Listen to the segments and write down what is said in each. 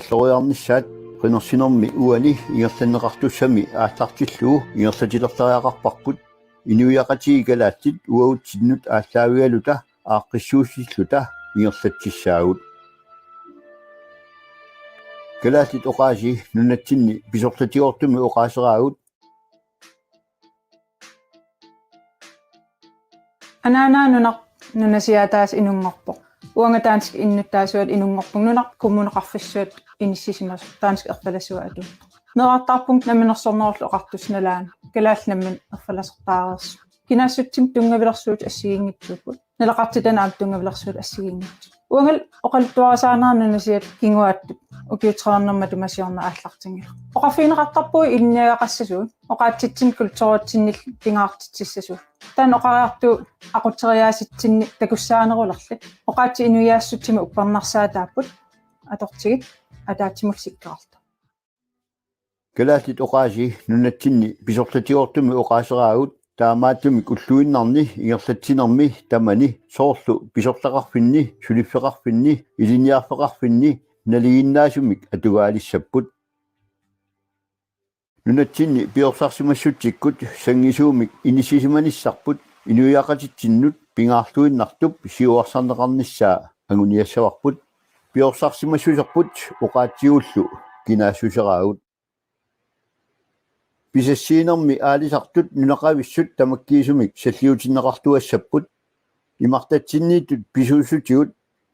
иллориарнissaat qinersinermi uani ingertanneqartussami aallaartilluu ingersatilertariaqarparput inuiaqatii kalaatsit uautinnut ааllaavigaluta aaqqissuussilluta ingersatsissaagut kalaatit oqaasi nunatsinni pisorlatiortumi oqaaseraagut Anaanaanunak nunasiataas inunngorpoq uangataansk innuttaasuat inunngorpung nunak kumuneqarfissuat inissisimas taansk erpalasua atu neqartarpung naminersornerullu oqartusnalaan kalaallammin erfalasertaareers kinaassutsim tungavilersuut assigiingitsuuput nalaqartitanaam tungavilersuut assigiingit uangal oqaluttuarasaanaarnunasiat kinguattut ukiutrernerma tumasiorna aallartingi oqarfiineqartarpui inniagaqassasuut oqaatsitsin kulturotsinnil pingaartitsissasuut tan oqariartu aqutteriaasitsinni takussaanerulerli oqaatsi inuiaassuttima upparnarsaataapput atortigit ataatsimulsikkaarta kalaatit oqaasi nunatsinni pisorlatiortumi oqaaseraagut taamaatumik ulluinnarni ingerlatsinermi tamani soorlu pisorlaqarfinni suliffeqarfinni iliniarfeqarfinni naliginnaasumik atugaalissapput nunatsinni piorsaarsimassutikkut sangisuumik inissisimanissarput inuiaqatitsinnut pingaarluinnartup siuarsarneqarnissaa anguniassavarput piorsaarsimassuserput oqaatsiullu kinaasusseraagut pisassiinermi aalisartut nunaqavissut tamakkiisumik salliutinneqartuassapput imartatsinniitut pisuussutigut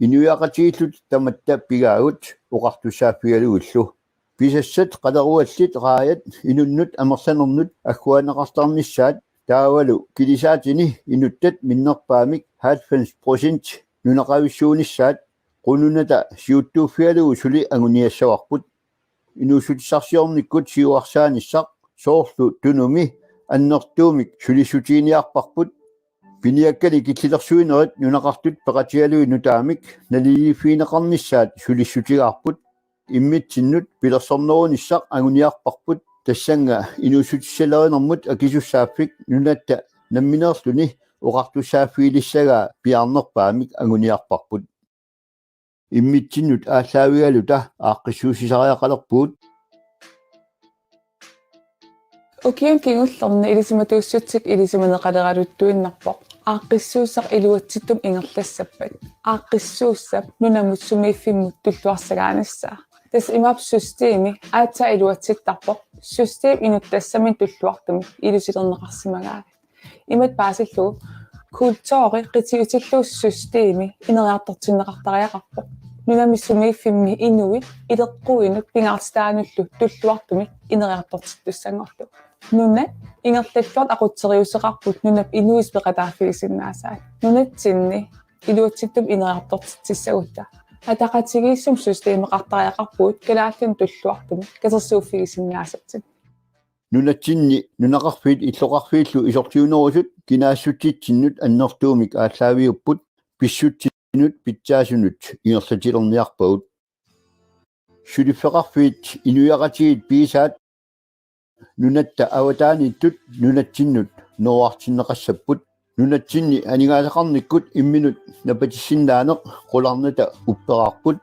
inuiaqatiillut tamatta pigaagut oqartussaaffigalugullu pisassat qaleruallit raayat inunnut amersanernut agguaneqartarnissaat taavalu kilisaatini inuttat minnerpaamik 90% nunaqavissuunissaat qununata siuttuuffialugu suli anguniassavarput inussutissarsiornikkut siuarsaanissaq soorlu tunumi annertuumik sulisutiiniarparput piniakkali killilersuinerit nunaqartut peqatigalui nutaamik naliliiffiineqarnissaat sulissutigaarput immitsinnut pilersornerunissaq anguniarparput tassanga inussutissalanermut akisussaaffik nunatta nammineerluni oqartussaaffiilissagaa piarnerpaamik anguniarparput immitsinnut ааllaavigaluta aaqqissuusisariaqalerpuut Ukian kingullerni ilisиматууссутсик ilisиманеқалералуттуиннарпоқ ааққиссууссақ илуатситтум ингерлассаппат ааққиссууссап нунамуссумииффиммут туллуарсагаанissaa тас имап системи аатса илуатситтарпоқ систем инуттассамин туллуартуми илусилернеқарсимагаа имат паасиллуу культуори қитиутиллуус системи инериартортиннеқартариақарпоқ нунамиссумииффимми инуит илеққуинут пингаарстаануллу туллуартуми инериартортиттуссангорлу нуна ингерллуат aqutteriuseqarput nunap inuis peqataafigisinnaassaat nunatsinni iluatsittум инериартортитсагутта атақатигииссум системеқартариақарпуут калааллун туллуартуми катерсууффигисиннаасатсит nunatsinni nunaqarfiit illoqarfiillu isortiunerusut kinaassutitsinut annertuumik ааllaaviupput pissutsinut pitsaasunut ingerlatilerniarpagut suliffeqarfiit inuiaqatiit piisaat nunatta avataaniittut nunatsinnut noruartinneqassapput nunatsinni anigaaleqarnikkut imminut napatissinlaaneq qularnata uppeqarput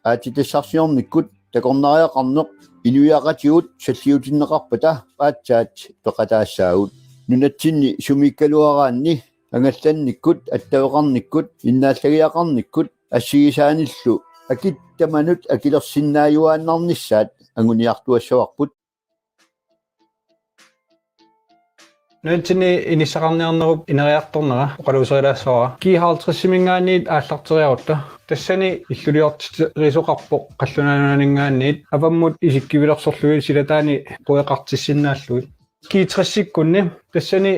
aatitassarsiornikkut takornariaqarneq inuiaqatigut salliutinneqarpata paatsaat peqataassaagut nunatsinni sumikkaluaraanni angallannikkut attaveqarnikkut innaallagiaqarnikkut assigisaanillu akittamanut akilersinnaayuaannarnissaat anguniartuassavaqput Nuntsini inissaqarniarnerup ineriartornera oqaluuserilaassoora kiihaartrissimingaanniit aallarteriarutta тассани иллулиортисоқарпоқ қаллунаанаанингаанниит апаммут исиккивилерсорлуи силатаани қуеқартиссиннааллуит киитрессиккунни тассани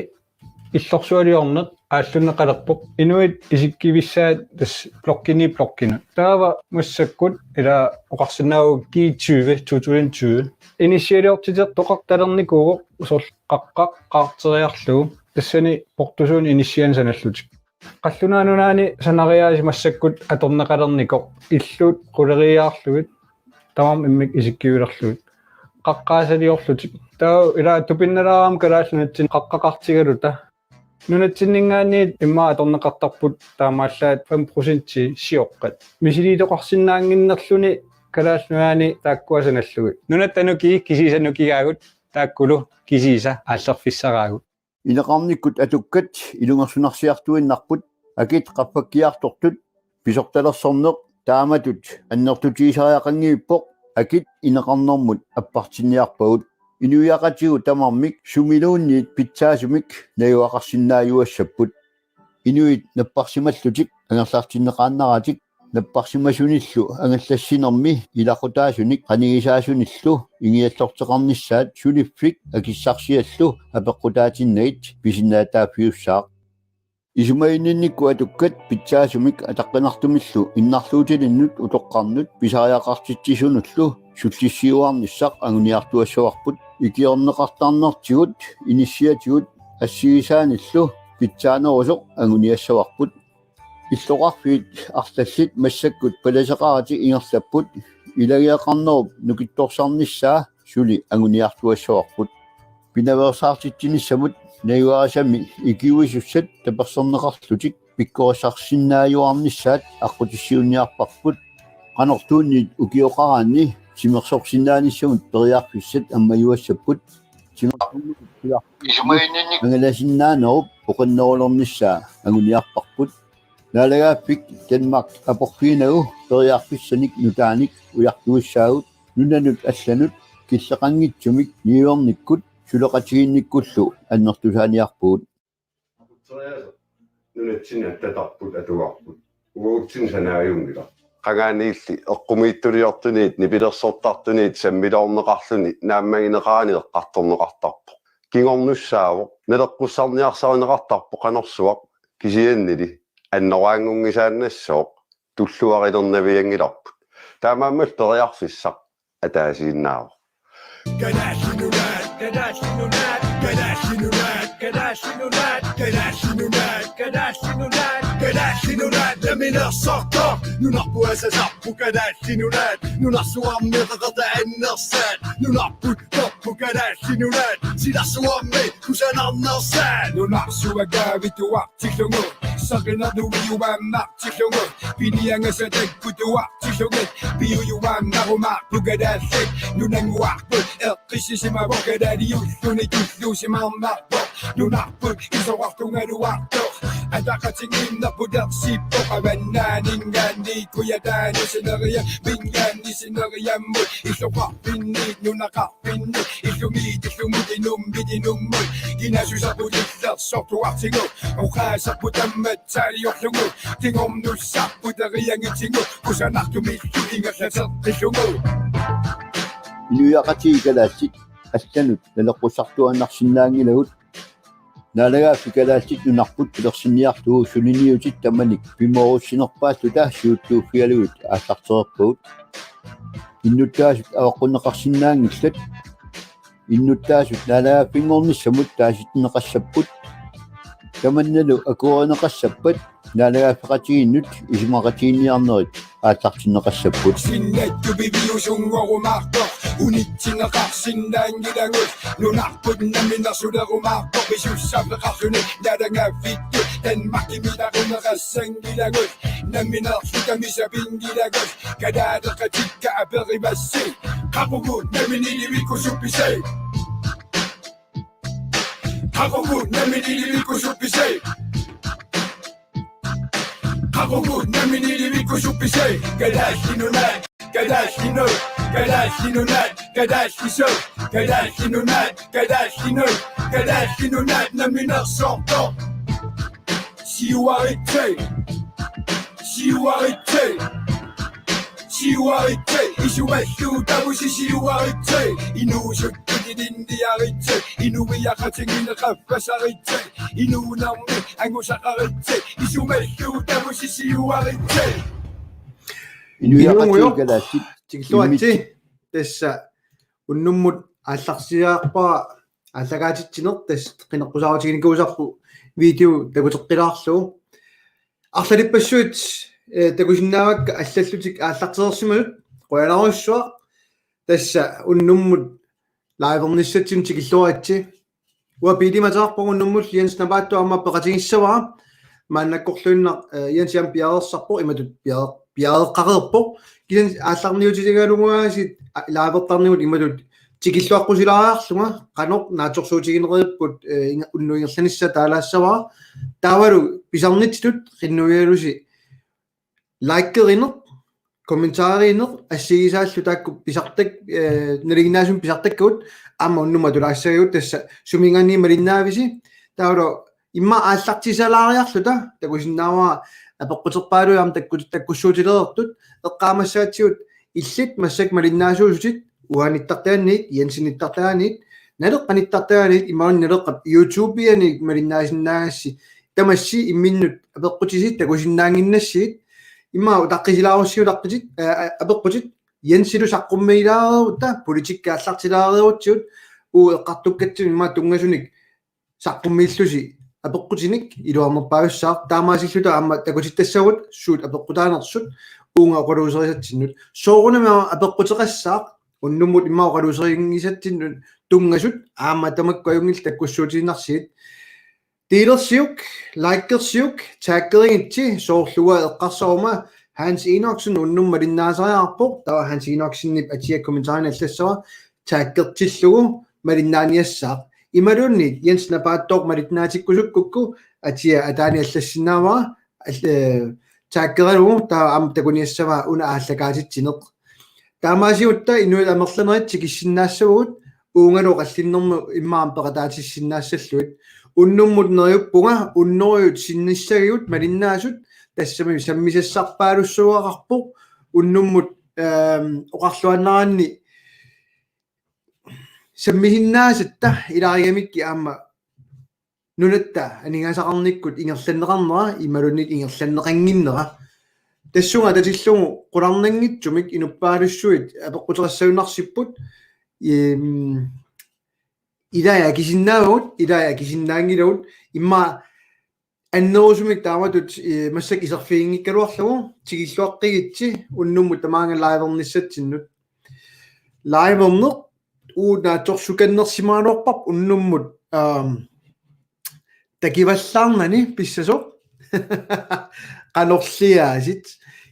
иллорсуалиорнеқ ааллуннеқалерпоқ инуит исиккивиссаат тас блоккину таава массаккут ила оқарсинаагу ки20 2020 инисиалиортитеқ тоқарталерникууго усор қаққартериарлугу тассани портусуун инисиан саналлутик qallunaanunani sanariaasi massakut atornaqalernikor illuut quleриаарлугит тамам иммик исиккивилерлугит qaqqaasaliorlutik таа ила тупинналараам калааллунатсин qaqqaqartigaluta нунатсиннингаанниит имма аторнеқартарпут таамааллаат 5% сиоққат мисилиитоқарсинаангиннерлүни калаасмаани тааккуасаналлуги нунаттануки кисисаннукигаагут тааккулу кисиса ааллерфиссараагут инеқарниккут атуккат илунгерсунарсиартуиннарпут акит қаффаккиартортут писорталерсорнеқ тааматут аннертутиисариақангииппоқ акит инеқарнэрмут аппартинниарпагут инуиақатигу тамармик сумилуунниит питсаасумик наюақарсиннааюассаппут инуит наппарсималлутик ангерлаартиннеқааннаратик наппарсимасуниллу ангаллассинерми илақутаасуник қанигисаасуниллу ингиаллортеқарнissaат сулиффик акиссарсиаллу апеққутаатиннагит писиннаатааффиуссаа исумаиннинникку атуккат питсаасумик атаққинартумиллу иннарлуутилиннут утоққарнут писариақартитсисунуллу суллиссиуарниссақ агуниартуассуарпут икиорнеқартаарнертигут иниссиатигут ассигисааниллу питсаанерусоқ агуниассаварпут иллоқарфиит арлаллит массаккут паласеқарати ингерлаппут илагиақарнеруп нукитторсарниссаа сули агуниартуассаварпут пинаверсаартитсиниссамут наюарасами икиуисуссат таперсорнеқарлутик пиккорисарсиннааюарниссаат аққутиссиунниарпарпут qanорtuunniit ukiоqaraanni симерсорсинааниссамут периарфиссат аммаюассаппут симерсорнеқут исумаиннинник ангаласиннаанеруп оқаннерулерниссаа агуниарпарпут налагааппик Danmark апорфиинагу периарфиссаник нутааник уяртуиссаагут нунанут алланут киллеқангитсумик ниуорниккут сулеқатигинниккуллу аннертусааниарпуут нунатсина татарпут атуарпут уутсин санааюнгила qagaaniilli eqqumiittulиортуниит нипилерсортартуниит саммилоорнеқарлуни нааммагинеқаани эққарторнеқартарпо кингорнуссаавоқ налеққуссарниарсаринеқартарпо qanорсуақ кисианнили аннораангунгисааннассооқ туллуарилернавиангиларпут таамааммал периарфиссақ атаасииннаавоқ Gadashinunad, la mineur sortant, nous n'en pouvons pas pour Gadashinunad, nous n'en sommes pas innocent, nous n'en pouvons pas pour Gadashinunad, si la sommes nous en innocent, nous n'en sommes pas vitoire, tichongo, sagna du yuama, tichongo, pinianga se dekutwa, tichongo, piu yuama roma, pour Gadashin, nous n'en voir peu, erkishima bokadadiu, nous n'en tous shima marbo, nous n'en pouvons, ils ont wartunga du warto. Atakatingin na pudaksipo kabananingani kuyadani sinariya bingani sinariya mo isoqarpinniit nunaqarpinniit illumit inumbidinummuit ginasusaputillersortuartingu uqaasapputammatsaaliorlungu tingornussarputariangitingu kusanartumillu ingallasertillungu инуиақатигикалаатсит алланут налеққусартуаннарсинаангилагут налагааффикалаатсит нунарпут пилерсинниартуу сулиниутит таманик пимооруссинерпаатту таассууттууффиалугут ааллартерерпагут иннуттаасут аваққуннеқарсинаангиллат иннуттаасут налагааффингорниссамут тааситнеқассаппут таманналу акуоринеқассаппат налагааффеқатигиннут исимақатигинниарнерит ааллартиннеқассаппут синнатту бибиусунгорумаарто унитсинеқарсиннаангилагут нунарпут наминерсулерумаарто бисуссафеқарсуни надангаффитту танмаккимиларунеқассангилагут наминерлутамисапингилагут кадаадеқатикка аперимасси қапугут наминиливикусупписей қапугут наминиливикусупписей Kapungu naminili wiko supise Gadashinunad, Gadashinun, Gadashinunad, Gadashiso Gadashinunad, Gadashinun, Gadashinunad Namineur sortant Si you arrêtez Si you arrêtez Si you arrêtez Ishumashu tabushi si you arrêtez Inushu kudidindi arrêtez Inuiyakatingin kafas arrêtez Inunammi angusak arrêtez Ishumashu tabushi si you arrêtez инуиақатигикалаатсит тиглуатси тасса уннуммут аалларсиаарпара аллагаатитсинер тас қинеққусааратигиникуусарпу видео такутеққилаарлуу арлалиппассуит такусиннаавакка аллаллутик ааллартерерсиманут қуянаруссуа тасса уннуммут лайверниссатсин тигиллуатси уа пилиматаарпагуннуммул Jens Nabattu амма пеқатигиссавара мааннаккорлуиннар иансиам пиаерсарпо иматут пиаеққарерпо кисан аалларниутисигалугуасит илаавертарниут иматут тикиллуаққусилаариарлунга канор нааторсуутигинерииппут уннуингерланиссаа таалаассаваа таавалу писарнитсут қиннуиалуси лайккеринер комментааринер ассигисааллу таакку писартак налигинаасум писартаккут аама уннума тулаассагиут тасса сумингаани малиннаависи таавалу имма ааллартисалаариарлута такусиннаава апеққутерпаалуям таккуссуутилерертут эққаамассаатсиут иллит массак малиннаасуусутит уаниттартаанниит янсиниттартаанниит налеққаниттартаанниит имаун налеққап YouTube-иани малиннаасиннаагасси тамасси имминнут апеққутисит такусиннаангиннассиит имма таққисилааруссиулаққитит апеққутит янсилу саққуммилааруута политиккааллартилаариутсиут эққартуккатсуни имма тунгасуник саққуммииллуси апеққутиник илуарнерпаависсаар таамаасиллута аама такутиттассагут суут апеққутаанерсут уунга оқалуусерисатсиннут соорунама апеққутеқассаақ уннуммут имма оқалуусерингисатсиннут тунгасут аама тамаккуаюнгил таккуссуутинарсиит Delersiuk, Likersiuk, Taggeriнгитси соорлуа эққарсарума Hans Enoksen уннум малиннаасариарпо тава Hans Enoksen атиа комментарин аллассава тааггертиллугу малиннааниассаақ ималуунни Jens Napaattoq малитнаатиккусуккукку атиа атаани аллассинааваа тааггералугу таа ам такуниассава уна ааллакаатитсинеқ таамаасиутта инуил амерланеритси киссиннаассагуут уунгалу қаллиннэрму иммаам пеқатаатиссиннаассаллуит уннуммут нериуппунга уннориут синниссагиут малиннаасут тассами саммисассарпаалуссуақарпоқ уннуммут оқарлуаннаранни саммисиннаасатта илааригамикки аама нунатта анингасақарниккут ингерланнеқарнера ималунит ингерланнеқангиннера тассунга татиллугу қуларнангитсумик инуппаалуссуит апеққутерассагунарсиппут идая кисиннаангилаут имма аннерусумик тааматут массак исерфиингиккалуарлугу тигиллуаққигитси уннуммут тамаанга лайверниссатсиннут лайвернер уунааторсуканнерсимаалуарпап уннуммут такиваллаарнани писсасо qanorliaasit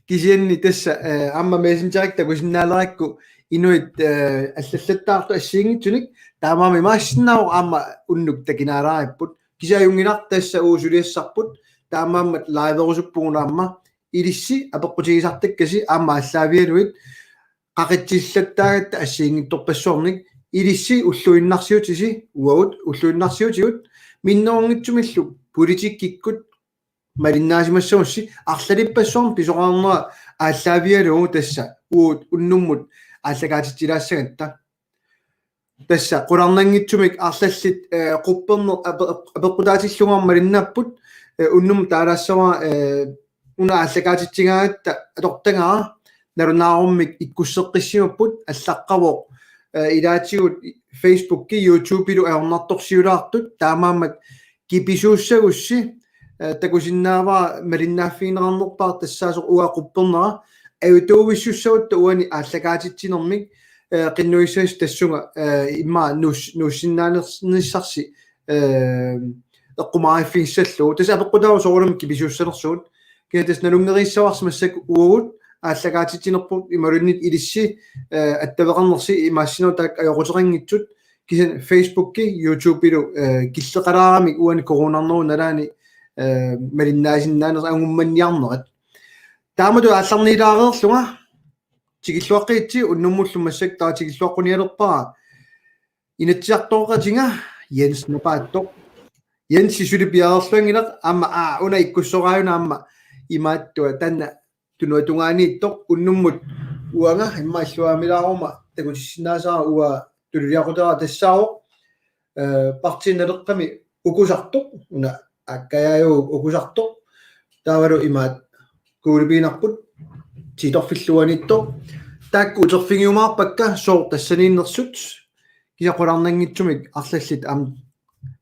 kisianni tassa amma messengerik takusinnaalerakku inuit аллаллаттаарту ассиингитсуник таамаами маасsinnaau аама уннук такинаалаариpput кисааюнгинар тасса уусулиассарпут таамааммат лайверусуппугунаамма илисси апеққутигисартаккаси аама аллаавиалуит qaqitsillаттаагатта ассиингитторпассуорник илисси уллуиннарсиутиси уаут уллуиннарсиутигут миннерунгитсумиллу политиккиккут малиннаасимассуусси арлалиппассуарм писоқарнера ааллаавиалугу тасса уут уннуммут ааллагаатитсилаассагатта тасса qulарнангитсумик арлаллит qupperner апеққутаатиллугар малиннааппут уннум таалаассава уна ааллагаатитсигаагатта атортангара нарунааруммик иккуссеққиссимаппут аллаққаво илаатигут Facebook ки YouTube илу аорнарторсиулаартут таамаамат киписууссагусси такусиннаава малиннааффиинеқарнерпаар тассаасо уақуппернера аутуувиссуссавутта уани ааллагаатитсинермик qinnuissas tassunga imma nuussinnaanernissarsi eqqumaariffingsallu tas apeqqutaaru soorulum kipisuussanersuut kiatas nalungerissavarsmassak uugut ааллагаатитсинерпут ималуннит илисси аттавеқарнерси имаассиноо таак аёқутерангитсут кисан Facebook ки YouTube илу киллеқалаарамик уани коронарнеру налаани малиннаасиннаанерс ангумманниарнерат таамату аалларнилаареерлунга тигиллуаққиитси уннуммуллумассак таа тигиллуаққуниалерпара инатсиартооқатинга Jens Napaattoq Jens сисулипиаерлуангилеқ аама уна иккуссорааюна аама имааттуа танна тунуатунгааннииттоқ уннуммут уанга иммааллуамилаарума такутиссинаасаа уа тулулиақутера тассааро партинналеққами укусартоқ уна аккаяаю укусартоқ таавалу имаат куулипиинарпут титорфиллуанитто таакку утерфигиумаарпакка соор тассанииннерсут кисақуларнангитсумик арлаллит ам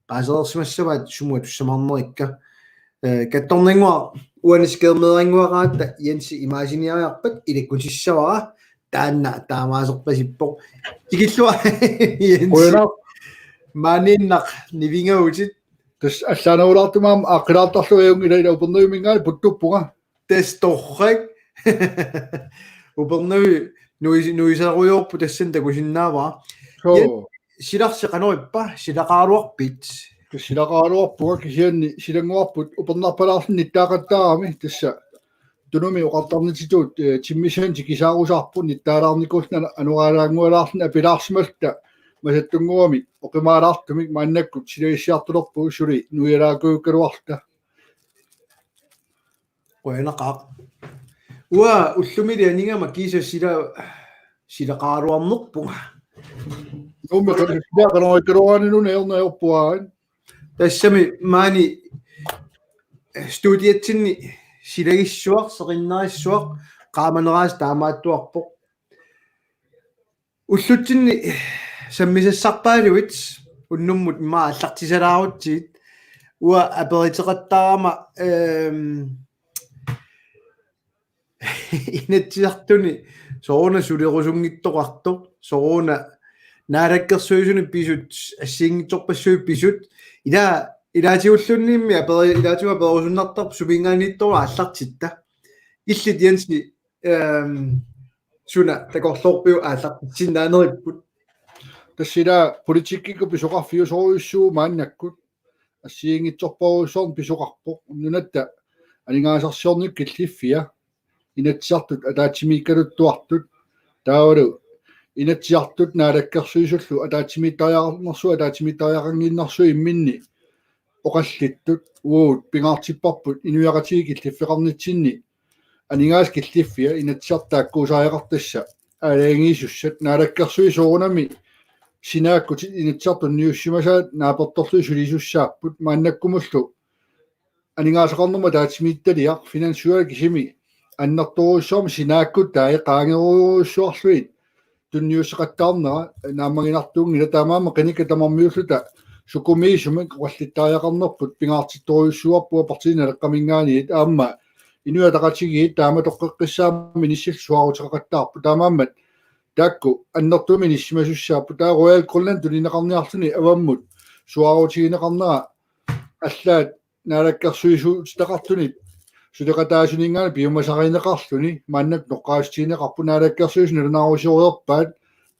паасерсимассаваат сумуа туссамаарнерикка катторнингуа уанискеермеерингуараатта Jens имаасиниариарпат иликкутиссавара таанна таамаасерпасиппоқ тикиллуа Jens маниннақ нивингаутит тас аллаанаулаартумаам ааққилаартарлуйун илайла упернуимингаали путтуппунга тесторрик упернуи нуисаруйорпу тассан такусиннааваа со силарсеқанериппа силақааруарпит силақаалуарпуга кисианни силангуарпут упернарпалаарлни таақаттаарами тасса тунуми оқартарнититуут тиммисаан кисаарусаарпут ниттаалаарникулна анураалаангуалаарлна апилаарсималта масаттунгуами оқимаалаартумик мааннаккут силаиссиартулерпу сули нуялаакууккалуарта оянақаа уа уллумили анингама киса силақааруарнерпуга нумме канааккалуаанинуна ернеерпуаан тассами маани студиатсинни силагиссуар сеқиннариссуар qaamанераас таамааттуарпоқ уллутсинни саммисассарпаалуит уннуммут имаа аллартисалаарутсиит уа аперитеқаттарама инатсиартуни соруна сулерусунгиттоқартоқ соруна наалаккерсуисуни писут ассиингитторпассуи писут илаатиуллунниимми илаатима перусуннартар супингааниттора аллартитта иллит янси суна такорлорпиу ааллартитсиннаанериппут тассила политиккику писоқарфиусоруйуссуу мааннаккут ассиингитсорпорусsorn писоқарпоқ нунатта алингаасарсиорник киллиффиа инатсиартут атаатсимиккалуттуартут таавалу инатсиартут наалаккерсуисуллу атаатсимиттариарнерсу атаатсимиттариақангиннэрсу имминни оқаллиттут уут пингаартиппарпут инуяратиги киллиффеқарнитсинни анингаас киллиффиа инатсиартааккуусаариақартасса алаангиисуссат наалаккерсуисоорунами синааккут инатсиартун ниуссимасаат нааперторлу сулисуссааппут мааннаккумуллу анингаасақарнерма таатсимитталиақ финансуал кисими аннэрторуссуарми синааккут таи qaangeruussuarluit tunniussaqattaarnera naammaginartuungila taamaama qinika tamarmiulluta sukumiisumik quallittaajaqarnerput pingaartittoriussuarpua partiinaleqqamingaaniit aamma inuataqatigiit taama toqqeqqissaammi nissilsuaruteqaqattaarpu taamaammat taakku annertuumi nissimasussaappu taa royal grönland tulineqarniarluni avammut suarutigineqarnera аллаат наалаккерсуисуутитақартунит сулеқатаасунингаана пиумасаринеқарлуни мааннак ноққаастиинеқарпу наалаккерсуис налунаарусиориерпаат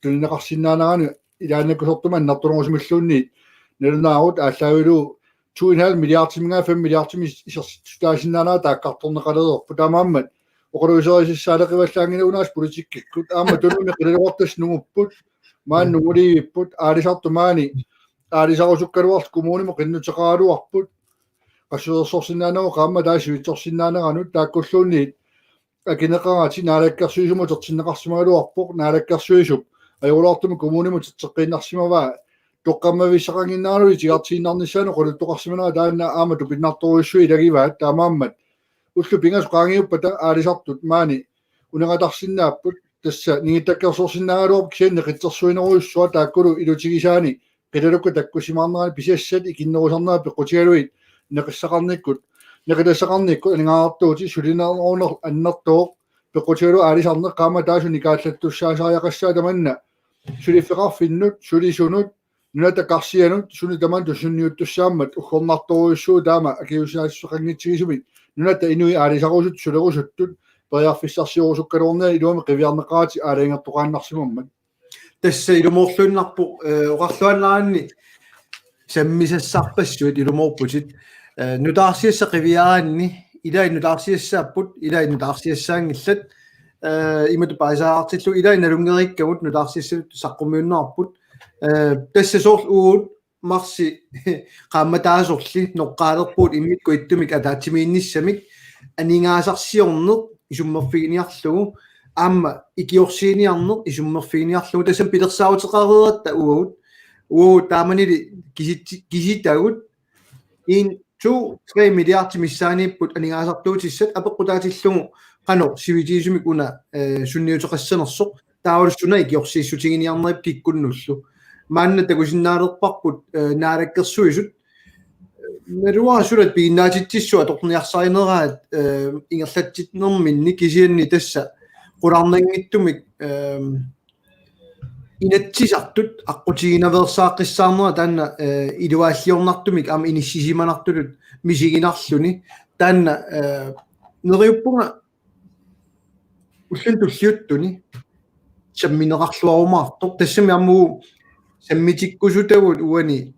тулинеқарсиннаанерани илаанаккусортума аннартунерусмиллуунниит налунаарут ааллаавилу 2.5 миллиардтимингаа 5 миллиардтими исертаасиннаанаа тааккарторнеқалерерпу таамааммат оқалуисорисиссаалеқиваллаангинауунаас политиккиккут аама тунуми қилалуартас нугуппут маан нугуливиппут аалисартумаани аалисарусуккалуарт коммуунимо қиннутеқаалуарпут qassuersorsinnaanagu qaamma taasivitsorsinnaanaranut taakkulluunniit akинеqarati naalakkерsuisumut tertinneqarsimaluarpoq naalakkерsuisup ajulaartumi kommunimut tetteqqinnarsimavaa toqqammavissaqanginnaaluit tigartiinarnissaanu quluttoqarsimanaa taanna aama tupinnartoruissui ilagivaat taamaammat ullu pingas qaangiuppata aalisartut maani uneqatarsinnaapпут тасса нигитаккерсорсиннаагалуоп кисианне qitsersuineruissua taakkulu ilutigisaani qilalukku takkusimаарnerani pisiassat ikinnerusarnaa peqqutigaluit неқиссақарниккут неқилассақарниккут анингаартуути сулинернер аннертоо пеқутигалу аалисарне qaama taasu nikaallatussaasariaqassаа tamanna сулиффеқарфиннут сулисунут нунатақарсианут суни таман тусунниуттуссааммат уггорнарторуиссуу таама акиусаассоқангитсигисуми нуната инуи аалисарусут сулерусуттут периарфиссарсиорусуккалуорнаа илуами қивиарнеқаати аалаингертоқааннарсимаммат тасса илумоорлуиннарпу оқарлуаннааранни саммисассарпассуит илумоорпутит нутаарсиассақивиаранни илай нутаарсиассааппут илай нутаарсиассаангиллат имату паисаартиллу илай налунгериккагут нутаарсиассалут саққумиуннаарпут тасса соор уут марси qaammataasorli noqqaalerpuut immikku ittumik ataatimiinnissamik aningaasarsiorner isummerfiginiarlugu aamma ikiorsiiniarner isummerfiginiarlugu tassam pilersaauteqareeratta uut taamanili kisitagut 1-2-3 milliardtimissaaniipput aningaasartuutissat apeqqutaatillungu qano sivitiisumik una sunniuteqassanersoq taavalussuna ikiorsiissutiginiarnerip kikkunnullu maanna takusinnaalerparput naalakkersuisut meruasulat piinnaatittissuat orniarsariineraat ingerlatsitnerminni kisianni tassa qularnangittumik inatsisartut aqutigiinaversaaqissaarnera taanna iluaalliornartumik ama inissisimанартулут мисигинарлүни таанна нериуппунга уллун туллиуттуни самминеқарлуарумаартор тассами аммугу саммитиккусутагут уани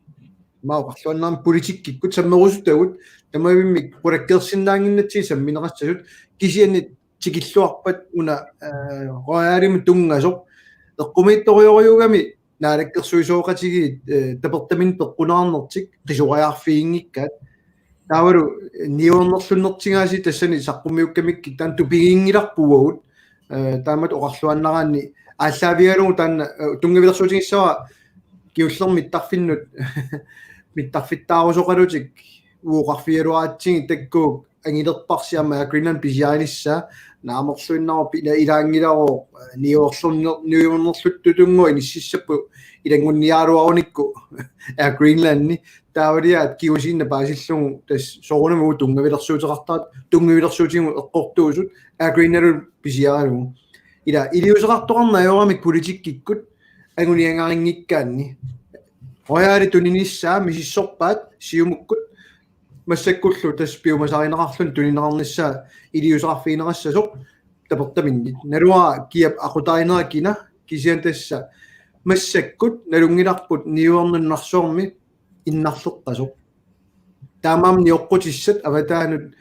маақарлуаннаам политиккиккут саммерусутагут тамавиммик пулаккерсиннаангиннатси самминеқассасут кисианни тикиллуарпат уна рояалиму тунгасоқ эққумиитториориугами наалаккерсуисооқатигиит тапертамин пеққунаарнертик қисориарфиингиккаат таавалу ниуернерлуннертигааси тассани саққумиуккамикки таан тупигингиларпуагут таамат оқарлуаннараанни ааллаавигалугу таанна тунгавилерсуутигиссава киуллерми миттарфиннут миттарфиттаарусоқалутик ууқарфигалуаатсиги таккуук ангилерпарсиама Greenland писиаанisса наамерлуиннару пила илаангиларо ниуернерлуттутунгу иниссиссаппу илангунниаалуаруникку Greenland таавалиаат киусинна паасиллугу тас сорунаму тунгавилерсуутеқартаат тунгавилерсуутигу эққортуусут Greenland писиаалугу ила илиусеқартоқарнаёрамик политиккиккут агуниангарингиккаанни рояали тунинissаа мисиссорпаат сиумуккут массаккуллу тас пиумасаринеқарлун тунинеқарниссаа илиусеқарфиинерассасоқ тапертаминнит налуа киап ақутаинеракина кисиан тасса массаккут налунгиларпут ниуернуннарсуарми иннарлеққасоқ таамаам ниоққутиссат аватаанут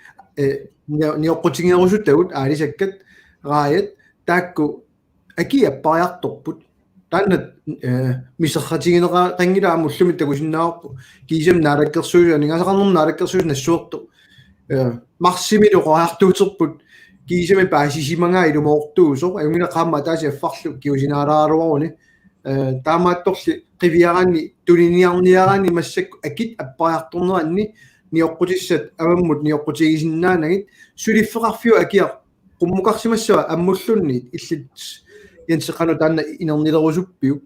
ниоққутингерусуттагут аалисаккат раает таакку акиаппариарторпут тааннат мисерратигинера қангилаа муллуми такусиннаарпу кисам наалаккерсуусу нингасақарнер наалаккерсуус нассуорту марсимилу қоартуутерпут кисами паасисимангаа илумоортуусо аюнгила qaamma тааси аффарлу киусинаалааруаруни таамаатторли қивиаранни тулиниарниаранни массакку акит аппариарторнеранни ниоққутиссат аваммут ниоққутигисиннаанагит сулиффеқарфиу акиа qummuqarsimassua аммуллунни иллит янсеқану таанна инернилерусуппиу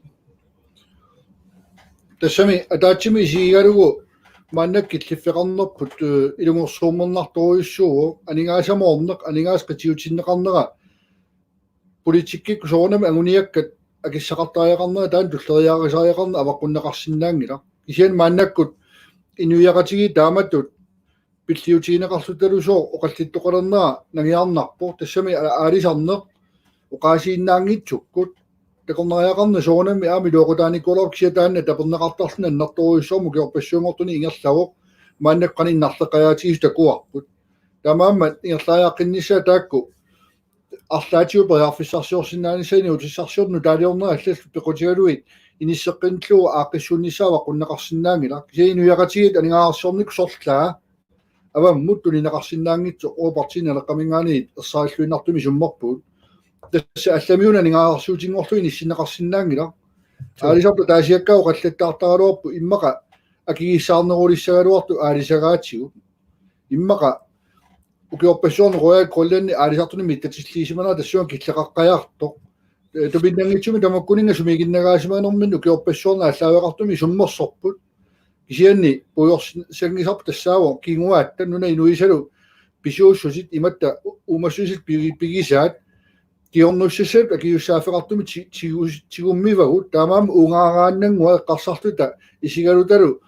тассами атаатсими сиигалугу маннак киллиффеқарнерпут илунгорсуумернарторуйуссуугу анигаасамоорнеқ анигаас qatiutiinneqarnera политиккик соонами агуниаккат акиссақартааяқарнера таан туллериаарисааяқарна аваққуннеқарсинаангила кисиан мааннаккут инуяқатиги тааматтут пиллиутиинеқарлуталусоо оқаллиттоқалернера нагиарнарпо тассами аалисарнеқ оқаасииннаангитсуккут такорнариақарна соонами аами луоқутааниккулоор кисиатаанна тапернеқартарлна аннарторуйуссууму киорпассуумортуни ингерлавоқ мааннаққаниnnarleqajaatigisu takuarput тамааммат ингерлааяаққиннissaa таакку арлаатиу периарфиссарсиорсинааниссаани утиссарсиорну таалиорнера аллаллу пеқутигалуит иниссеққинтлуу ааққиссууннissaава қуннеқарсинаангила кисиинуяқатигит анигаарсиорник сорлаа аваммут тулинеқарсинаангитсо оопартинеққамингаани ерсааллуиннартуми суммерпуут тасса алламиуна нигаарсуутингорлу иниссинеқарсинаангила аалисарпу таасиаккау қаллаттаартаралуарпу иммақа акигиссаарнерулиссагалуарту аалисагаатсигу иммаqa укиорпассуорну рояак колланни аалисартуни миттатиллиисимана тассуан киллеқаққаярто тупиннангитсуми тамаккунинга сумигиннагаасимаанермин укиорпассуорна аллаавеқартуми суммерсорпут кисианни пуйорсангисарпу тассааво кингуаатта нуна инуисалу писууссусит иматта умассусит пигисаат киорнуссасат акиуссаафеқартуми тигуммивагут таамаам унгаарааннангуа эққарсартута исигалуталу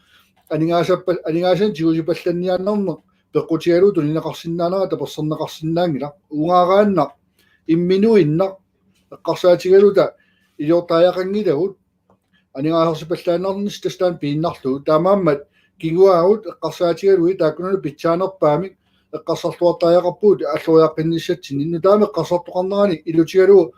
анигаасан тигусипалланниааннарне пеққутигалу тулинеқарсинаанера таперсернеқарсинаангила унгаараанна имминуинна эққарсаатигалута илиортааяқангилагут анигаасарсипаллааннарнис тастаан пииннарлугут таамааммат кигуаагут эққарсаатигалуи тааккунану питсаанерпаамик эққарсарлуартааяқарпуут аллуяаққинниссатсин инну таама эққарсартоқарнерани илутигалу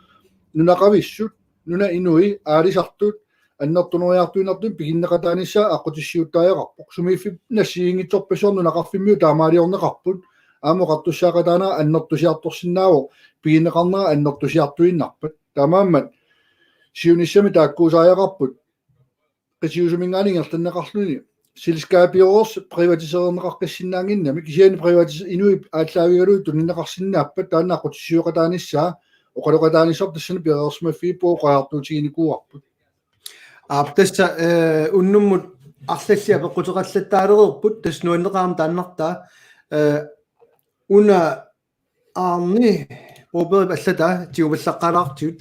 нунақависсут нуна инуи аалисартут аннертунериартуинартун пигиннеқатаанissaa аққутиссиуттааяқарпоқ сумииффи нассиингитсорпасуорну нақарфиммиу таамаалиорнеқарпут аамоқартуссаақатаана аннертусиарторсинааву пигиннеқарнера аннертусиартуиннарпат таамааммат сиуниссами тааккуусааяқарпут qisiusumingaaningertanneqarluni силскаапиорс приватисернеқарқиссинаангиннами кисиани приватис инуи ааллаавигалу тунинеқарсинааппат таанаққутиссиуқатааниссаа оқалоқатааниссор тассани пиреерсмаффипуу қаартуутигиникуарпут аптасса уннуммут арлаллиа пеққутеқаллаттаалерерпут таснуаннеқаам тааннартаа уна арни пробер аллата тиуваллаққалаартиут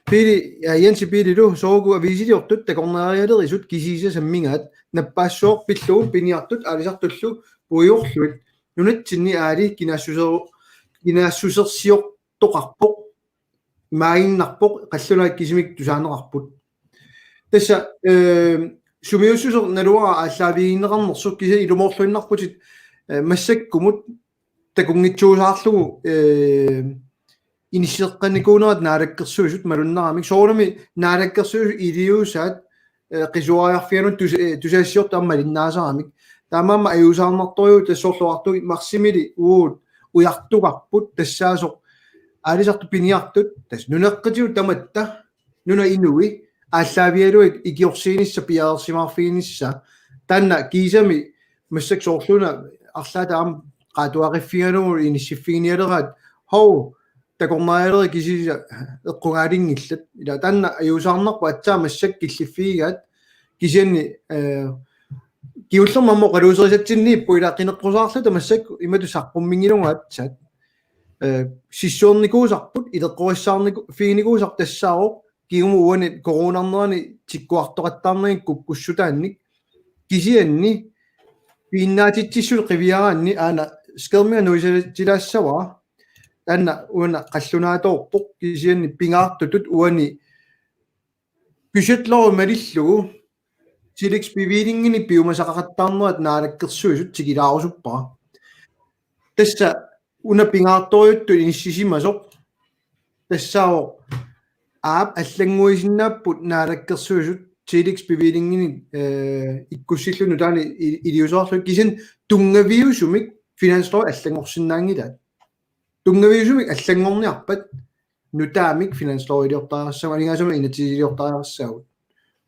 Pili Jens Pili lu soogu avisiortut takornerialerisut kisiisa sammingaat nappaassuor pilluun piniartut alisartullu puiorluit nunatsinni aali kinassusersior toqarpoq maaginnarpoq qallunaik kisimik tusaaneqarput tassa sumiussuser naluara ааllaавигиннеқарнерсук киса илумоорлуиннарпутит массаккумут такунгитсуусаарлугу инисеэкканикуунерат наалаккерсуисут малуннарамик соорами наалаккерсуис илиусаат qisuariarfianut tusaassiortu аммалиннаасарамик таамаама аюусаарнарториу тассоорлуартуги марсимили уут уяртугарпут тассаасоқ аалисарту пиниартут тас нунеққитиу таматта нуна инуи ааллаавиалуик икиорсиинисса пиаерсимаарфигинисса таанна кисами массаксоорлуна арлаатаам qaatuaqiffigalugu inissiffiginialeraat hou takornarialери кисиса эққугаалингиллат ила таанна аюусаарнарпа атсаа массак киллиффигигаат кисианни киуллермаммо қалуусерисатсиннииппу ила қинеққусаарлута массак имату сарпуммингилунгаатсаат сиссуорникуусарпут илеққориссаарнику фигиникуусар тассаароқ кигуму уани коронарнерани тиккуартоқаттаарнерин куккуссутаанник кисианни пиннаатитсиссул қивиараанни аана скермиа нуисалатилаассава таанна уана қаллунааторпоқ кисианни пингаартутут уани бюджетлору малиллугу силекс бивилингини пиумасақақаттаарнерат наалаккерсуисут тикилаарусуппара тасса уна пингаарториутту иниссисимасоқ тассао аап аллангуисиннааппут наалаккерсуисут Felix bevillingen ikkussillunu taani iliusoorlu kisin tungaviusumik finanslov allangorsinnaangilaat tungaviusumik allangorniarpat nutaamik finanslov iliortaarsama alingaasama inatiliortaarsagut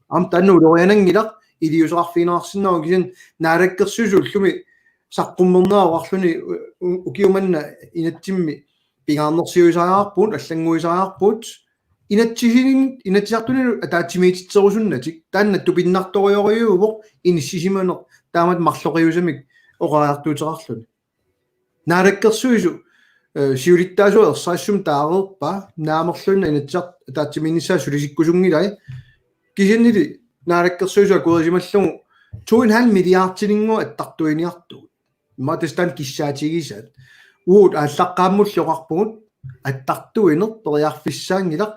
am tannu ulorianangilaq iliusoarfiinerarsinnaru kisin naalakkersusullumi saqqummernaararluni ukiumanna inatsimmi pingaarnersiuisaaarpuun allanguisaaarpuut inatsiartuni ataatimiititserusunnatik taannattu pinnartorioriuuvoq inissisimane taamat marloqiusamik oqaartuuterarluni naalakkersuisu siulittaasua ersaassum taareerpa naamerlunna inatsiart ataatiminissaa sulisikkusungilai kisinnili naalakkersuisu akuerisimallugu 2,5 milliardtininngua attartuiniartugut matastan kissaatigisaat uut ааllaqqaammulloqarpugut attartuiner toriarfissaangilaq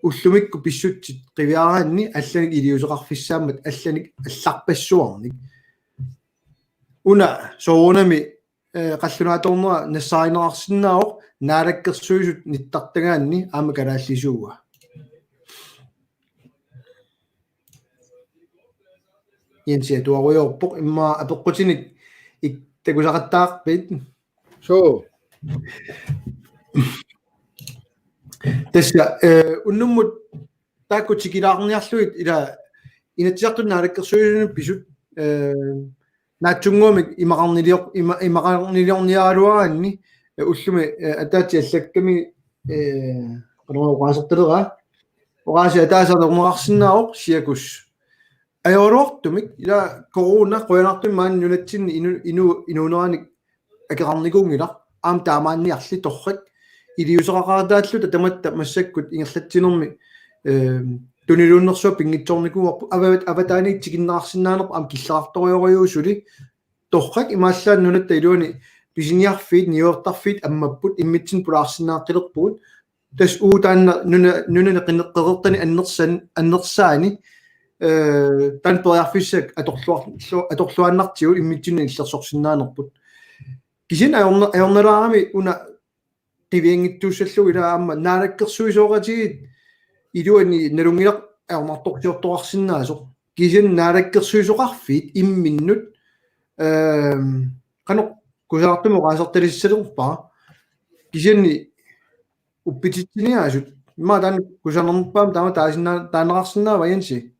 уллумикку писсутсит qivиараанни алланик илиусеқарфиссаамат алланик алларпассуарник уна соонами қаллунааторнера нассааринерарсиннаавоқ наалаккерсуисут ниттартагаанни аама калааллисууга янси туаруйорпоқ имма апеққутиник иттакусақаттаарпит So, тасса уннуммут тааккутикилаарниарлуит ила инатсиартун наалаккерсуисуни писут наатсунгуумик имақарнилиорниаалуаранни уллуми атаати аллакками qanoroqaasartalera oqaasi ataasarnernerarsinnaavoq siakus ajorluartumik ila corona qoyanartummaan nunatsinni inuuneranik акеқарникуунгилар аам таамаанниарли торрак илиусеқақаратааллута таматта массаккут ингерлатсинерми тунилууннерсуа пингитсорникууарпу аватааник тикиннаарсинаанерп аам киллаарториориуусули торрак имааллаан нунатта илуани писиниарфиит ниуертарфиит аммаппут иммитсин пулаарсинааққилерпуут тас уутаанна нуна қинеққерертани аннерсаани тан периарфиссак аторлуаннартигу иммитсинна иллерсорсинаанерпут кисин аёрнелаарами уна тивиангиттууссаллуг илаама наалаккерсуисоогатигит илуани налунгилақ аёрнарторсиортоқарсинаасоқ кисин наалаккерсуисоқарфиит имминнут канеқ кусаартумо qaasartalissalерпаа кисинни уппититсиниаасут имма таан кусанернерпаам таама таанеқарсинаа ваянси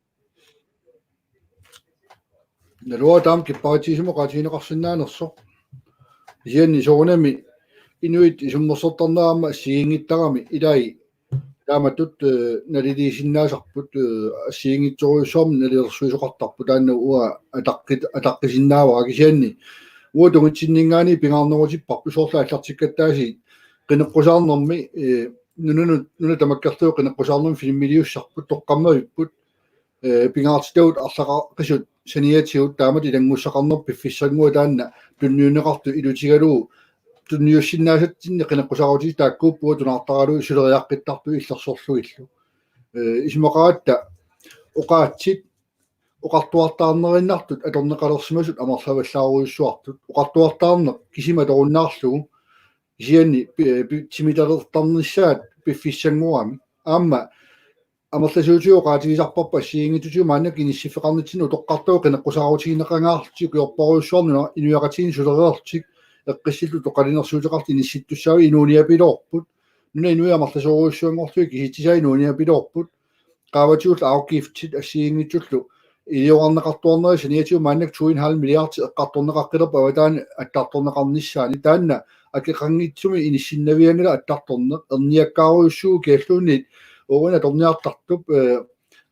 nalua taam kippaatiisimo qaatiineqarsinnaanerso isianni soorunami inuit isummersertarnaama siingittarami ilai taamatut naliliisinnaasarput siingitsoruissormi nalilersuisoqartarpu taanna ua ataqqisinnaawa kisianni ua tungitsinningaani pingaarnerutipparpu soorla аллартиккаттааси qinеққусаарнэрми нуна тамаккартуоқина қусаарнум филиммилиуссарпут тоққаммавиппут пингаартитаут арлаqa qisut саниатиут таамат илангуссақарнер пиффиссангуа таанна тунниунеқарту илутигалуу тунниуссиннаасатсинне қинеққусаарути тааккууппуа тунаартаралу сулериаққиттарту иллерсорлуиллу исмақаатта оқаатсит оқартуартаарнериннартут аторнеқалерсимасут амарлаваллааруйуссуартут оқартуартаарнеқ кисима торуннаарлугу кисианни тимиталертарнissaат пиффиссангуами аама амерласуутиоқаатигисарпарпа сиингитутиу маанак иниссиффеқарнитсину тоққартуу қинеққусааруутигинеқангаарлутик иорпаруйуссуарнуна инуяқатигин сулериерлутик эққиссиллу тоқалинерсуутеқарти инисситтуссаави инууниапилоорпут нуна инуя амерласууруйуссуангортуи киситсисаа инууниапилоорпут qaavatiul aukiftit asiingitullu илиорнеқартуарнери саниатиу мааннак 2.5 миллиард эққарторнеқаққилерпа аватаани аттарторнеқарнissaани таанна акеқангитсуми иниссиннавиангала аттарторне эрниаккааруйуссуу киаллуунит оруна торниартартуп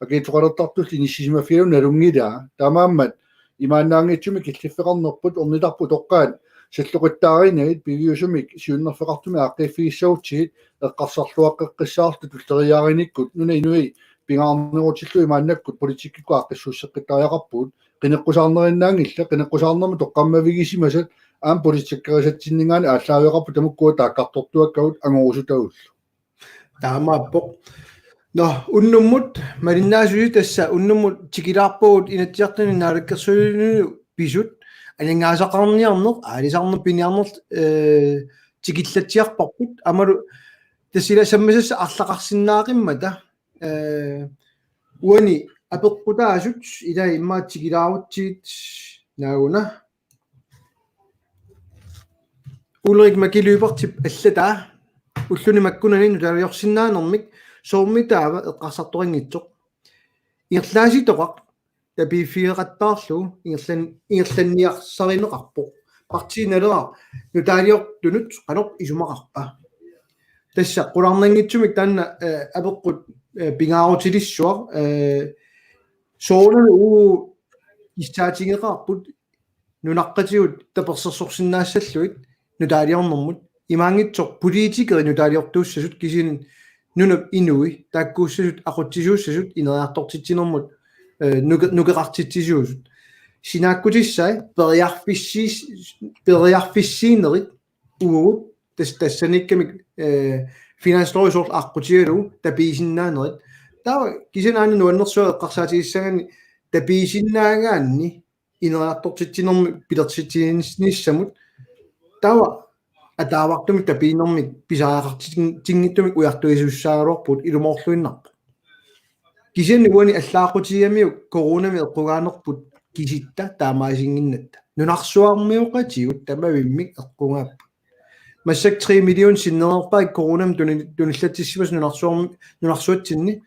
акеитоқалертартул иниссисимафиалу налунгилаа тамааммат имаанаангитсуми киллиффеқарнерпут орнитарпу тоққаат саллоқиттааринагит пивиусумик сиуннерфеқартуми ааққиффигиссаутсигит эққарсарлуаққеққиссаарту туллериаариниккут нуна инуи пингаарнерутиллу имааннаккут политиккику ааққиссуссеққиттариақарпут қинеққусаарнериннаангилла қинеққусаарнерми тоққаммавигисимасат аам политиккерисатсиннингаани ааллаавиақарпу тамуккуа тааққартортуаккагут ангорусутагуллу таамааппоқ но уннуммут малиннаасуи тасса уннуммут тикилаарпуут инатсиартуни наалаккерсуилину писут анингаасақарниарнеқ аалисарнер пиниарнер тикиллатсиарпарпут амалу тассила саммасасса арлақарсиннаақиммата уани апеққутаасут ила иммаатсигилаарутсигит наагуна Ulrik makilyypartip аллатаа уллуни маккунани нутавиорсиннаанермик соормитаава эққарсарторингитсоқ ирлааситоқақ табифиеқаттаарлу ингерланниарсаринеқарпоқ партииналераа нутаалиортунут қанор исумақарпа тасса қуларнангитсумик таанна апеққут пингаарутилиссуар соонер уу истаатингеқарпут нунаққатиут таперсерсорсиннаассаллуит нутаалиорнэрмут имаангитсоқ политикери нутаалиортууссасут кисин нунап инуи тааккууссасут ақутсисууссасут инериартортитсинермут нукеқартитсисуусут синааккутиссай периарфиссиинерит угут тассаниккамик финанслоисоор аққутигалу тапиисиннаанерит таа кисинаани нуаннерсуа эққарсаатигиссагани тапиисиннаагаанни инериартортитсинерми пилертитсиниссамут тава атаавартумик тапиинермик писааақартингиттумик уяртуисуссаагалуарпут илумоорлуиннарпу кисианни уани аллаақутиамиу коронами эққугаанерпут киситта таамаасингиннатта нунарсуармиоқатигут тамавиммик эққунгааппу массак 3 миллион синнерпай коронам туниллатиссимас нунарсуатсинни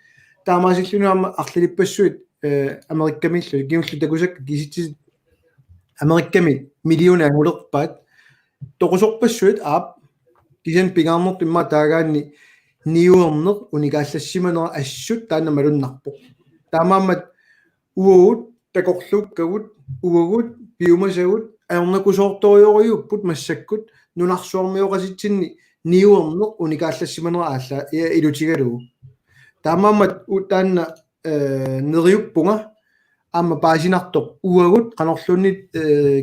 таамаасиллунуама арлилиппассуит америккамиллу киуллу такусак киситси америкками миллион ангулерпаат тоқусорпассуит аап кисен пингаарнерт имма таагаанни ниуернер уникааллассиманера ассут таана малуннарпо таамааммат уут такорлууккагут угут пиумасагут аернакусоорториориуппут массаккут нунарсуармиоқаситсинни ниуернер уникааллассиманера аалла илутигалуу таамааммат таана нериуппунга аама паасинартоқ уагут канорлуннит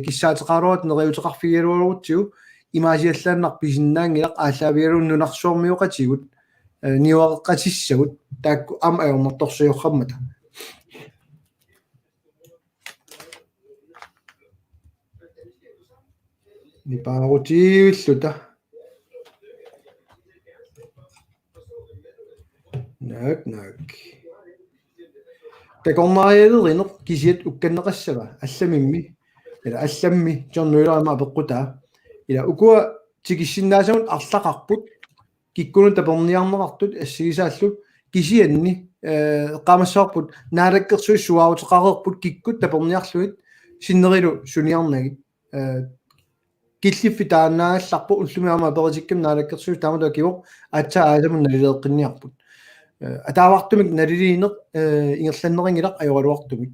киссаатеқаруат нериутеқарфигиалуарутсигу имаасиаллааннар писиннаангилақ ааллаавигалун нунарсуармиоқатигут ниуақеққатиссагут таакку аама аернарторсиорраммата нипаарутииллута нак такорнариалеринер кисиат укканнеқассава алламимми ила алламми жорнуилаама апеққутаа ила укуа тикиссиннаасамут арлақарпут киккуну таперниарнеқартут ассигисааллу кисианни қамассаарпут наалаккерсуиссуаутеқарерпут киккут таперниарлуит синнерилу суниарнагит киллиффи таанаалларпу уллумиама аперитиккам наалаккерсуи таамала кивоқ аатса аасамун налилеэққинниарпут атаавартумик налилиинеқ ингерланнерингилақ ajorluartumik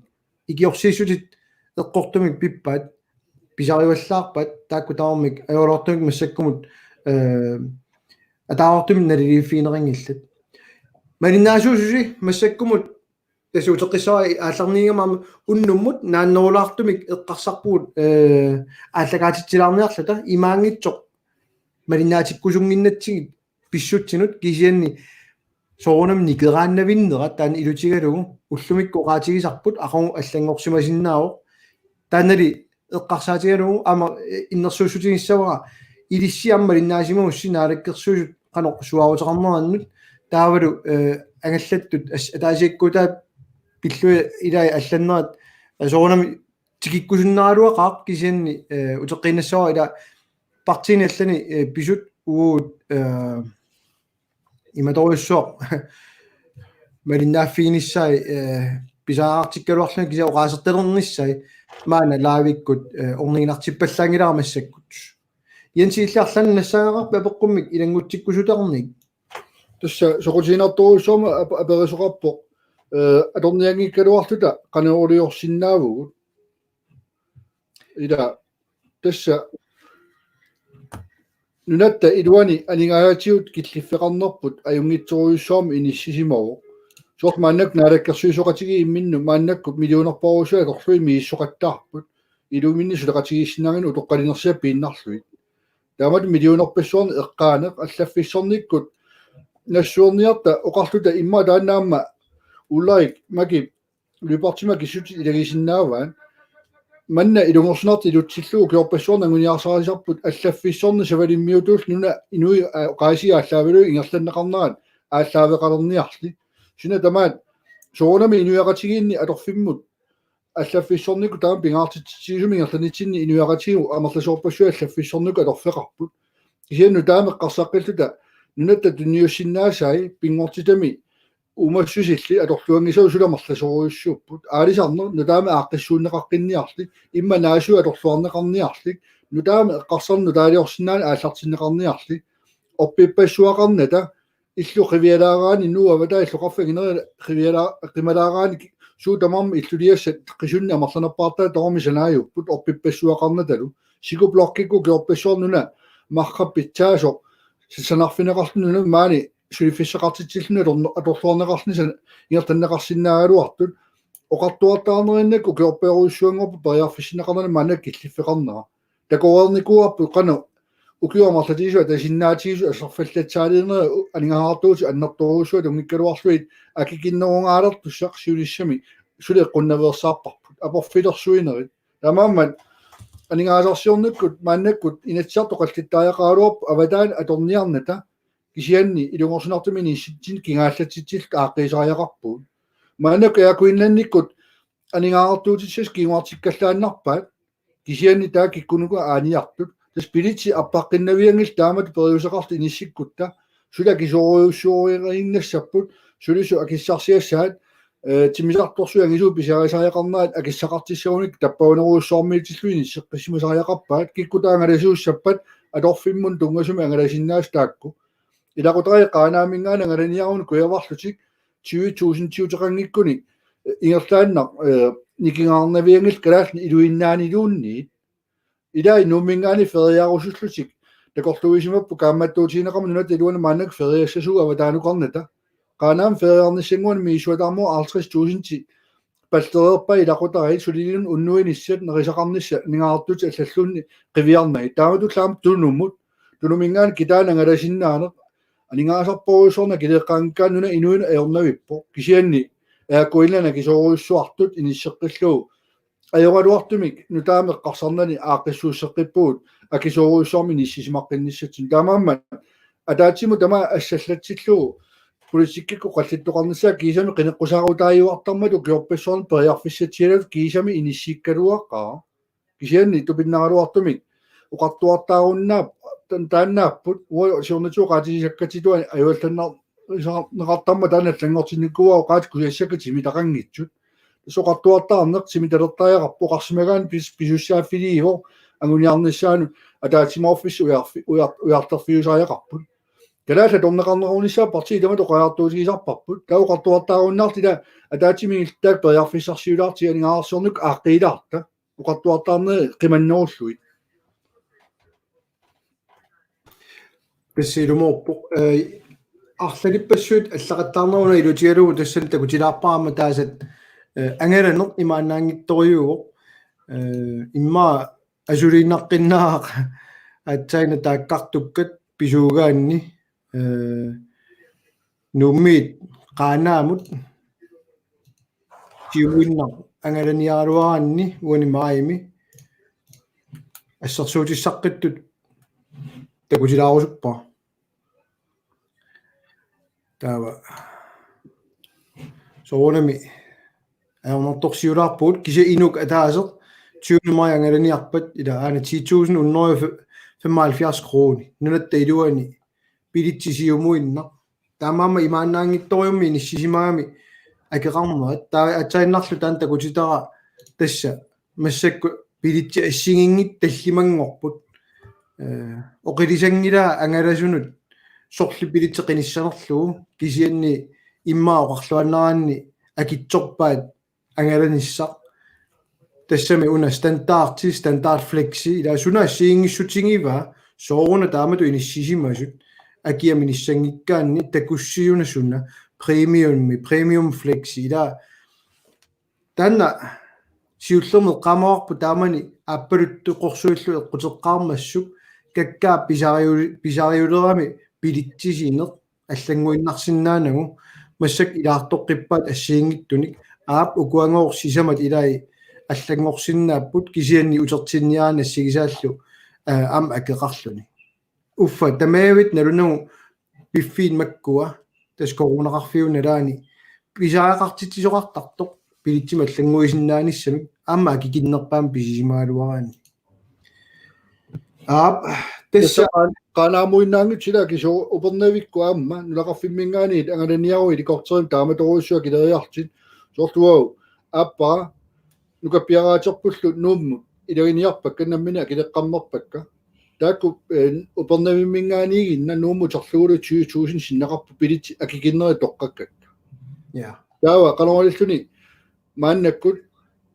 икиорсиисутит эққортумик пиппаат писариваллаарпат таакку таамик ajorluartumik массаккумут атаартум налилиффигинерингиллат малиннаасуусуси массаккумут тасуутеққиссари аалларниигамаама уннуммут нааннерулаартумик эққарсарпуут ааллагаатитсилаарниарлата имаангитсоқ малиннаатиккусунгиннатсигит писсутсинут кисианни соорунам никерааннавиннера таан илутигалугу уллумиккоqaатигисарпут ақоргу аллангорсимасиннаавоқ таанали эққарсаатигалугу ама иннерсуусутигиссавара илиссиаммалиннаасима уссинаалаккерсуусут қано суаавутеқарнераннут таавалу ангаллаттут атаасиаккутаа пиллуи илаа алланнерат соорунами тикиккусуннааралуақаа кисианни утеққиннассава ила партини аллани писут уут иматоруссоо малиннааффигиниссаи писааартиккалуарлуни кися оqaасерталерниссаи маана лаавиккут орнигинартиппаллаангиларамассаккут янсииллаарлан нассаагаарпа апеққуммик илангутсиккусутарник тусса сокутинарторуссоорма аперисоқарпо аторниангиккалуарлута канеориорсиннаавугут ида тасса нунатта илуани анингаатиут киллиффеқарнерпут аюнгитсоруйуссоорми иниссисимаву сорт мааннак наалаккерсуисоқатиги имминну мааннаккут миллионерпорусуа корлуи мииссоқаттаарпут илуминни сулеқатигиссинаагин утоққалинерсиа пииннарлуит таамат миллионерпассуорни эққаанеқ аллаффиссорниккут нассуорниарта оқарлута имма тааннаама уллаик маки липартима кисути илагисиннааваан манна илунгорсунарти илутсиллуу киорпассуорна ангуниарсарисарпут аллаффиссорни савалиммиутуул нуна инуи qaisia аллаавалу ингерланнеқарнерат ааллаавеқалерниарли сина тамаат соонами инуиақатигиинни аторфиммут аллаффиссорнику таам пингаартитсигисуми ингерланитсинни инуиақатигу амерласоорпассуа аллаффиссорнику аторфеқарпут кисианну таамеққарсаққиллута нунатта туниуссиннаасаи пингортитами умассусилли аторлуангисау суламерласоруйуссууппут аалисарнер нутаами ааққиссууннеқаққинниарли имма наасу аторлуарнеқарниарли нутаами эққарсарну таалиорсинаани ааллартиннеқарниарли оппиппассуақарната иллу қивиалаагаани нуавата иллоқарфагинери қивиалаа қималаагаани суутамарми иллулиассат қисунни амерланерпаартаа тороми санааюппут оппиппассуақарнаталу сикублоккикку киорпассуорнуна марқаппитсаасо санарфинеқарлунуна маани сулифиссақартитсиллуна аторлуарнеқарни иертаннеқарсинаагалуартут оқартуартаарнериннакку киорперуйуссуангорпу периарфиссинеқарнани маанак киллиффеқарнера такоорникуарпу қано укиуамарлатигисуа тасиннаатигису ассерфаллатсаалиернера анингаартуути аннерторуусуа тунгиккалуарлуит акикиннерунгаалертуссақ сиулиссами сулеққуннаверсаарпарпут апорфилерсуинерит тамааммат анингаасарсиорнуккут мааннаккут инатсаартоқаллиттааяқаалуарпу аватаан аторниарната кисианни илунгорсунартумини ситтин кингааллатитсил ааққисааяқарпуут маанак яакуиннанниккут анингаартуутитсас кингуартиккаллааннарпаат кисианни таа киккунуку ааниартут таспилитси аппаққиннавиангил таамат периусеқарт иниссиккутта сула кисоруйуссуорингериннассаппут сулису акиссарсиассаат тимисарторсуангисуу писарисааяқарнаат акиссақартиссауник таппаунеруйуссоормиитиллуини сеққиссимасааяқарпаат киккутаангаласууссаппат аторфиммун тунгасуми ангаласиннаас таакку илақутари қаанаамингаана ангаланиарун куяварлутик 20.000 тиутеқангиккуни ингерлааннар никингаарнавиангил калаални илуиннаанилуунни илай нуммингаани фериарусуллутик такорлуисимаппу каамматтуутинеқарма нунат илуана маанак фериассасуу аватаанукарната qanaam feriarnissinguan miisuatarmu 50.000 ti pallererpa ilaqutari sulilun unnuinissat nerisaqarnissa ningaartut allallunni qiviarnai taamatu klaam tunummut tunumingaan kitaana ngalasinnaane aningaasarporusorna kileqqaangkaan nuna inuina eornavippo kisianni aakuilana kisoruussuartut inisseqqilluu ajoraluartumik nutaameqqarsarnani aaqissuusseqqippuut akisoruussormi nissisimaqqinnissatin taamaamma ataatimu tama assallatilluu политиккику қаллиттоқарнissaа кисами қинеққусаарутааюартармату киорпассуарн периарфиссатигалав кисами иниссиккалуаққаа кисианни тупиннагалуартумик уқартуартааруннаап тааннааппут уа сиорнатуоқаатисаккатитуани аюалланнар неқартарма тааналлангортинниккуаа қаат кусассака тимитақангитсут соқартуартаарнеқ тимиталертааяқарпу қарсимагаан писуссааффилииво ангуниарниссаану атаатимооффис уяртерфиусааяқарпут калааса торнеқарнеруунissaа парти тамат оқаартуусигисарпарпут тауқартуартааруннаартила атаатимигилтаак периарфиссарсиулаарти анигаарсорнук ааққилаарта оқартуартаарне қиманнеруллуит тассилумоорпо арлалиппассуут аллақаттаарнеруна илутигалугу тассан такутилаарпаама таасат ангаланеқ имаанаангитториугоқ имма асулииннаққиннаақ атсайна тааккартуккат писуугаанни нуммит qaaнаамут тиуиннақ ангаланиаруаранни уани маими ассерсуутиссаққиттут такутилаарусуппа таава соонами аернорторсиулаарпуут киса инук атаасеқ 20 май ангаланиарпат ила аана 10.175 крони нунатта илуани пилитсисиумуинна таамаама имаанаангитториумми ниссисимаами акеқармаат таа атсаиннарлу таан такутитара тасса массакку пилитси ассигингит таллимангорпут оқилисангила ангаласунут сорли пилитсеқиниссанерлугу кисианни иммаоқарлуаннараанни акитсорпаат ангаланиссақ тассами уна стандарт флекси ила суна ассигингиссутингива сооруна таамату иниссисимасут акиаминиссангиккаанни такуссиуна суна премиум флекси ила танна сиуллермеқ qamaarpu таамани аппалутту қорсуиллу эққутеққармассук каккаа писариулерами пилитсисинеқ аллангуиннарсинаанагу массак илаартоққиппаат ассиингиттуник аап укуангоорсисамат илаи аллангорсиннааппут кисианни утертинниаана сигисааллу ам акеқарлуни уффа тамаавит налунагу пиффиин маккуа тас коронақарфиуналаани писаақартитсисоқартартоқ пилитсима аллангуисиннааниссамик аама акикиннерпаам писисимаалуараани аап тасса qanaamуиннаангутсила кисо упернавикку аама нулақарфиммингаани ангаланиаруи иликортерим тааматоруиссуа килериартит сортуау аппа нукаппиараатерпуллу нуумму илеринниарпакка наммина килеққаммерпакка таакку упернавиммингаанигинна нуумму терлугулу 20,000 синнақарпу пилити акикиннери тоққаккат я таава қалораллуни мааннаккут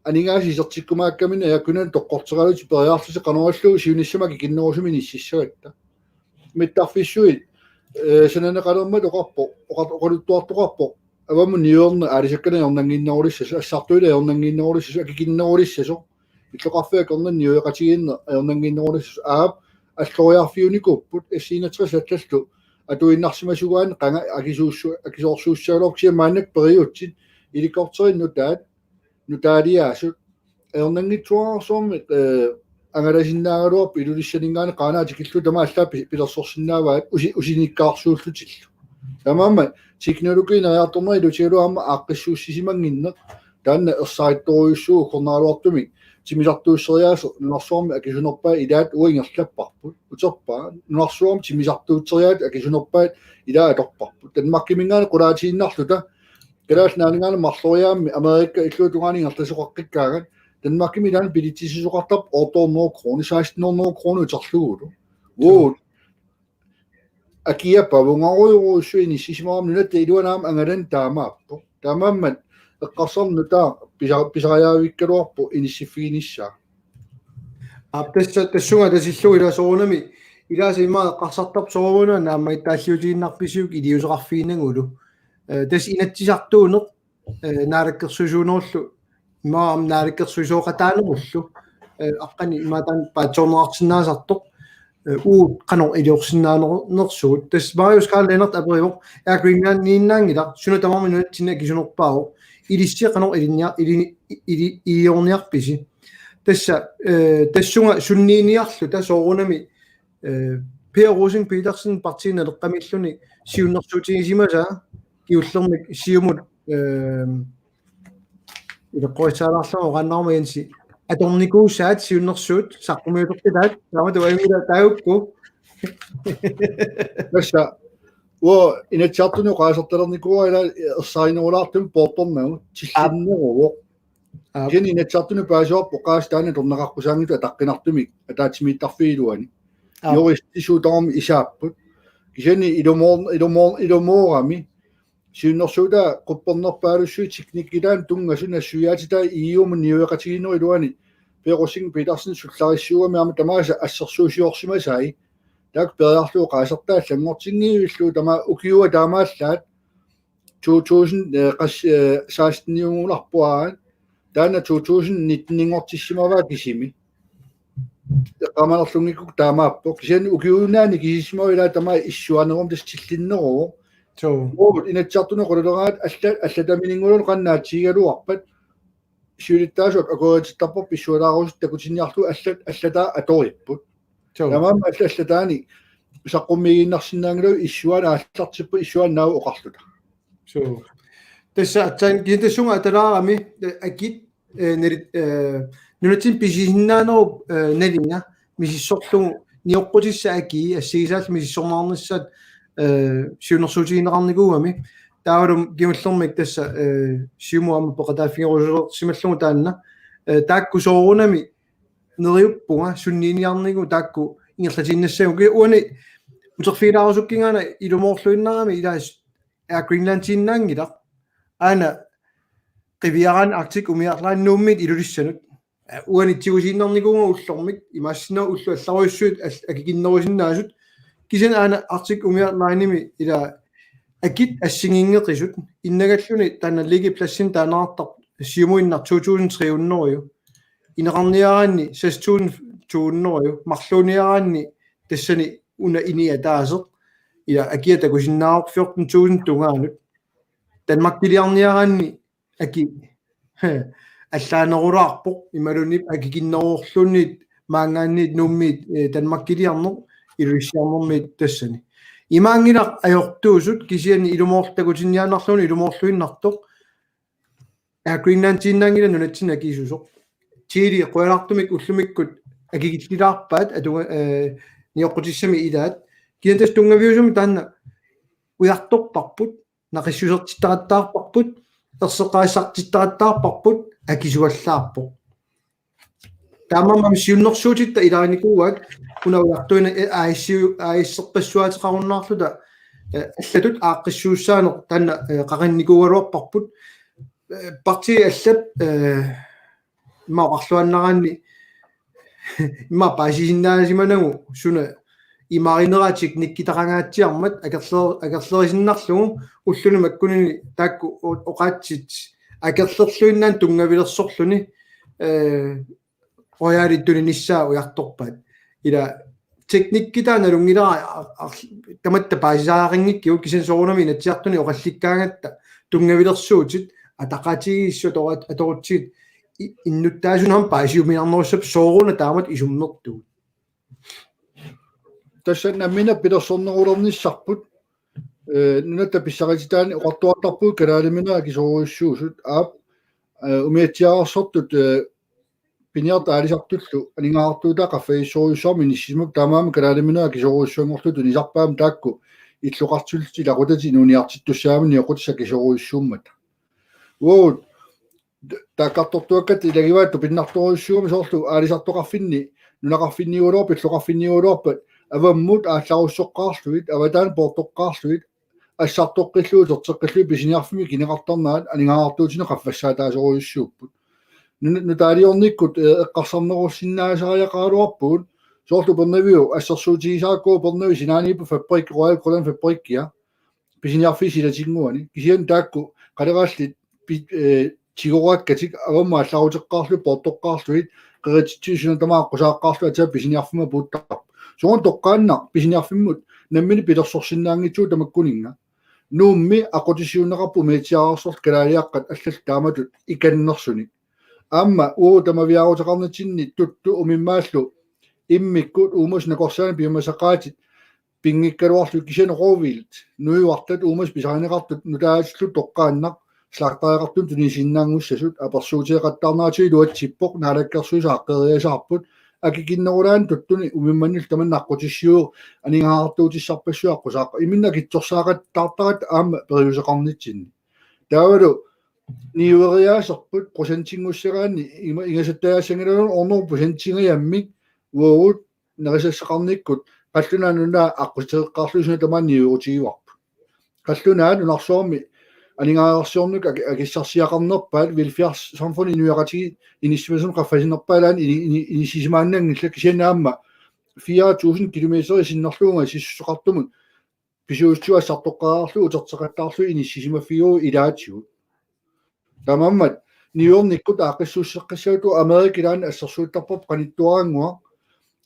анигаасисертиккумааккамина якунан тоққортералути периарлуси канораллугу сиуниссамаки киннерусуми ниссиссагатта миттарфиссуит сананеқалерма тоқарпо оқалуттуартоқарпо аваму ниорна алисаккана ернангиннерулиссасу ассартуила ернангиннерулиссасу акикиннерулиссасо иллоқарфиакерна ниуеқатигинна ернангиннерулиссасу аап аллориарфиуникуппут ассиинатрис аллаллу атуиннарсимасугаан қанга акисоорсууссаалуорксия маанак периутсит иликортеринну таат нутаалиаасут ернангитсуарсуарми ангаласиннаагалуарпи илулиссанингаани qanaatикиллу тама аллаа пилерсорсиннааваат усиниккаарсууллутиллу тамаама технологинериарторнери илутигалуаама ааққиссууссисимангинне таанна ерсаrittoruйуссуу корнааруартуми тимисартууссериаасо нунарсуарми акисунерпаа илаат уингерлаппарпут утерпаа нунарсуарми тимисартуутсериаат акисунерпаат илаа аторпарпут танмаккимингаани qulaatiginnarluta калаалнаанигаана марлориаамми америкка иллуутугаанingерласоқаққиккаагат танмаккими таан пилитсисисоқартап орторноо крони 1600 крони утерлугулу уу акия павунгаруйуруссуини сисимаам нунатта илуанаам ангалан таамааппо таамааммат эққарсарнута писариаавиккалуарпу иниссиффигинисса аптасса тассунга тасиллу иласоорунами илаасимаа эққарсартап соорунаа нааммай тааллиутигиннарписиук илиусеқарфиинангулу тас инатсисартуунеқ наалаккерсусуунерлу маам наалаккерсусооқатаанеруллу аққани имаатан паатсорнеартиннаасартоқ уу қанор илиорсиннаанернерсуут тас мариус карл ленерт апериоқ агримиан нииннаангила суна тамарминуатсина кисунерпао илиссиа қанор илиорниарписи тасса тассунга суннииниарлу тасоорунами Per Rosing Petersen партиина леққамиллуни сиуннэрсуутигисимасаа киуллермик сиумут илеққуисааларлаа ораннаармаянси аторникуусаат сиуннэрсуут саққумиутертилаат тааматуагимила таавукку Tässä initiaattori qaasartalernikua ila ersainulaartum portornagu tillinneruvo gen initiaattori paasuarpo qaastaani tornaqarqusaangitu ataqqinartumik ataatimiittarfiiluani juristisuutarmi isaapput kisani ilumoorami siunnersuuta quppernerpaalussuit teknikkilaan tungasuna suyaatita iiumun niueqatiginneriluani Perusing Petersen sullarissuuami ama tamaasa assersuusiorsimasai taak periarlu qaasartaa sangortingiuillu tama ukiua taamaallaat 2000 qas saastniungularpuaan taana 2019-ngortissimavaa kisimi qamanerlungikuk taamaappo kisian ukiunaani kisissimavila tama issuanerum tastillinneruo so Robert inatsartune qululeraat allatamininngulul qannaatigaluarpat siulittaasut akuatittarpo pissualaarusut takutinniarlu allataa atoripput so tamam allataani saqqumiginnarsinnaangalu issuana allartippu issuannau oqarluta so tässä atsan kintasunga atalaarami akit nerit nunatin pisihinnaano nalinga misissorlugu niоққутисса аки ассигисаал мисиссорнаарнассаат сиунерсуутигинеқарникуугами таавалум кимуллэрмик тасса сиумуама поқатааффигерусулер сималлугу таанна таакку соорунами нериуппунга суннииниарнигу таакку ингерлатиннассагу уани утерфигилаарусуккингаана илумоорлуиннарами илаас Greenlandиннаангила аана qiviyaraan Arctic umiarlaannuummit ilulissанут уанитсигусииннарникуунга уллормик имаассинаа уллу алларуйуссуут акикиннерусиннаасут кисен аана Arctic umiarlaanими ила акит ассигингеқисут иннагаллуни таанналлиги плассин таанаартар сиумуиннар 2300 инеқарниараанни 6200 марлууниараанни тассани уна иниа таасеқ ила акиата кусиннаарор 14000 тунгаанут Danmarkiliarniaranni aki аллаанерулаарпоқ ималунип акикиннеруорлунниит маангаанниит нуммиит Danmarkiliarner илуиссиарнэрмиит тассани имаангилар аёртуусут кисиани илумоорлтакутинниаанарлуни илумоорлуиннартоқ Greenlandиннаангила нунатсина кисусоқ тиили қуалартумик уллумиккут акикиллилаарпаат атуга ниоққутиссами илаат киантас тунгавиусуми таанна уярторпарпут нақиссусертиттараттаарпарпут ерсеқаиссартиттараттаарпарпут акисуаллаарпо таамамам сиуннэрсуутитта илааникууак унауяртуина аиссерпассуатеқаруннаарлута аллатут ааққиссууссаанеқ таанна қақинникуугалуарпарпут парти аллап имаоқарлуаннараанни имапаасисиннаасиманагу суна имаринераатик никкитарангаатсиармат акерлерисиннарлугу уллуни маккунини таакку оқаатсит акерлерлуиннаан тунгавилерсорлуни рояалиттуни ниссаа уярторпаат ила техниккитааналунгилара таматта паасисаарингиккиу кисен соорунами натсиартуни оқалликкаангатта тунгавилерсуутит атақаатигииссут аторутсигит иннуттаасунам паасиумиарнеруссап сооруна таамат исумнертуу тасsanna мина пидерсорнерулерниссарпут нуната писсаритаани оqartuartarpuu kalaalimina кисоруйуссуусут аап умиатсиаарсортут пиниарта алисартуллу анингаартуутаа qaffaiissoruissormi nissisimuk таамаами kalaalimina кисоруйуссуангорлуту нисарпаам таакку иллуqartulluti лакутати нуниартиттуссаами ниоqutissa кисоруйуссууммата уу тааккартортуаккат илагиваатту пиннарторуйуссууми соорлу алисартоqarfinni нунақарфинниулоор пиллоқарфинниулоорпат аваммут аалларуссоққарлуит аватаан портоққарлуит ассартоққиллуут ертеққиллуи писиниарфими кинеқартарнаат анингаартуутине қаффассаатаасоруйуссууппут нутаалиорниккут эққарсарнеруссиннаасариақаалуарпуут соорлу пернавиу ассерсуутигисааккуу пернави синаанипу фабрик роял колон фабриккиа писиниарфи силатингуани кисиан таакку қалерааллит тигорааккатик авамма алларутеққарлу портоққарлуит qerititsuusuna tamaaqqusaaqqaarlu ataa pisiniarfima puuttarp suun toqqaanna pisiniarfimmut nammini pilersorsinnaangitsuu tamakkuninga nuummi aqutisiunneqarpu meetiararsort kalaaliaqqat allal taamatut ikannersuni aamma uu tamaviaruteqarnatsinni tuttu umimmaallu immikkut uumus nakorsaani piumasaqaatit pingikkaluarlu kisianeqoruviilt nuiuartat uumus pisarineqartut nutaatillu toqqaannaq слактариqartun tunisiinnaangussasut apersuutiqattarnaati luatsippoq naalakkersuisaaqqieriasarput akikиннерулаан туттуни умимманнил таманнааққутиссуу анингаартуутиссарпассуаққусааққа иминна китсорсаақаттаартарат аама периусеқарнитсинни таавалу ниуериаасерпут процентингуссераанни ингасаттаяассангилалун орнор процентингиаммик уут нерисассеқарниккут қаллунаанунаа аққутеққарлусуна тамаан ниуутигиварпу қаллунаан унарсуарми анингаалерсиорнук акиссарсиақарнерпаат вилфиарс самфони нуяратиги инissимасун qaffasinerpaalaan inissisimaannangilla kisianaamma 4000 километри синнерлуунга сиссоқартумут писуустуассартоққарарлу утертеқаттаарлу иниссисимаффигуу илаатсигут тамаммат ниуорниккут аақиссууссеққиссауту америкилаан ассерсуиттарпоп қаниттуарангуа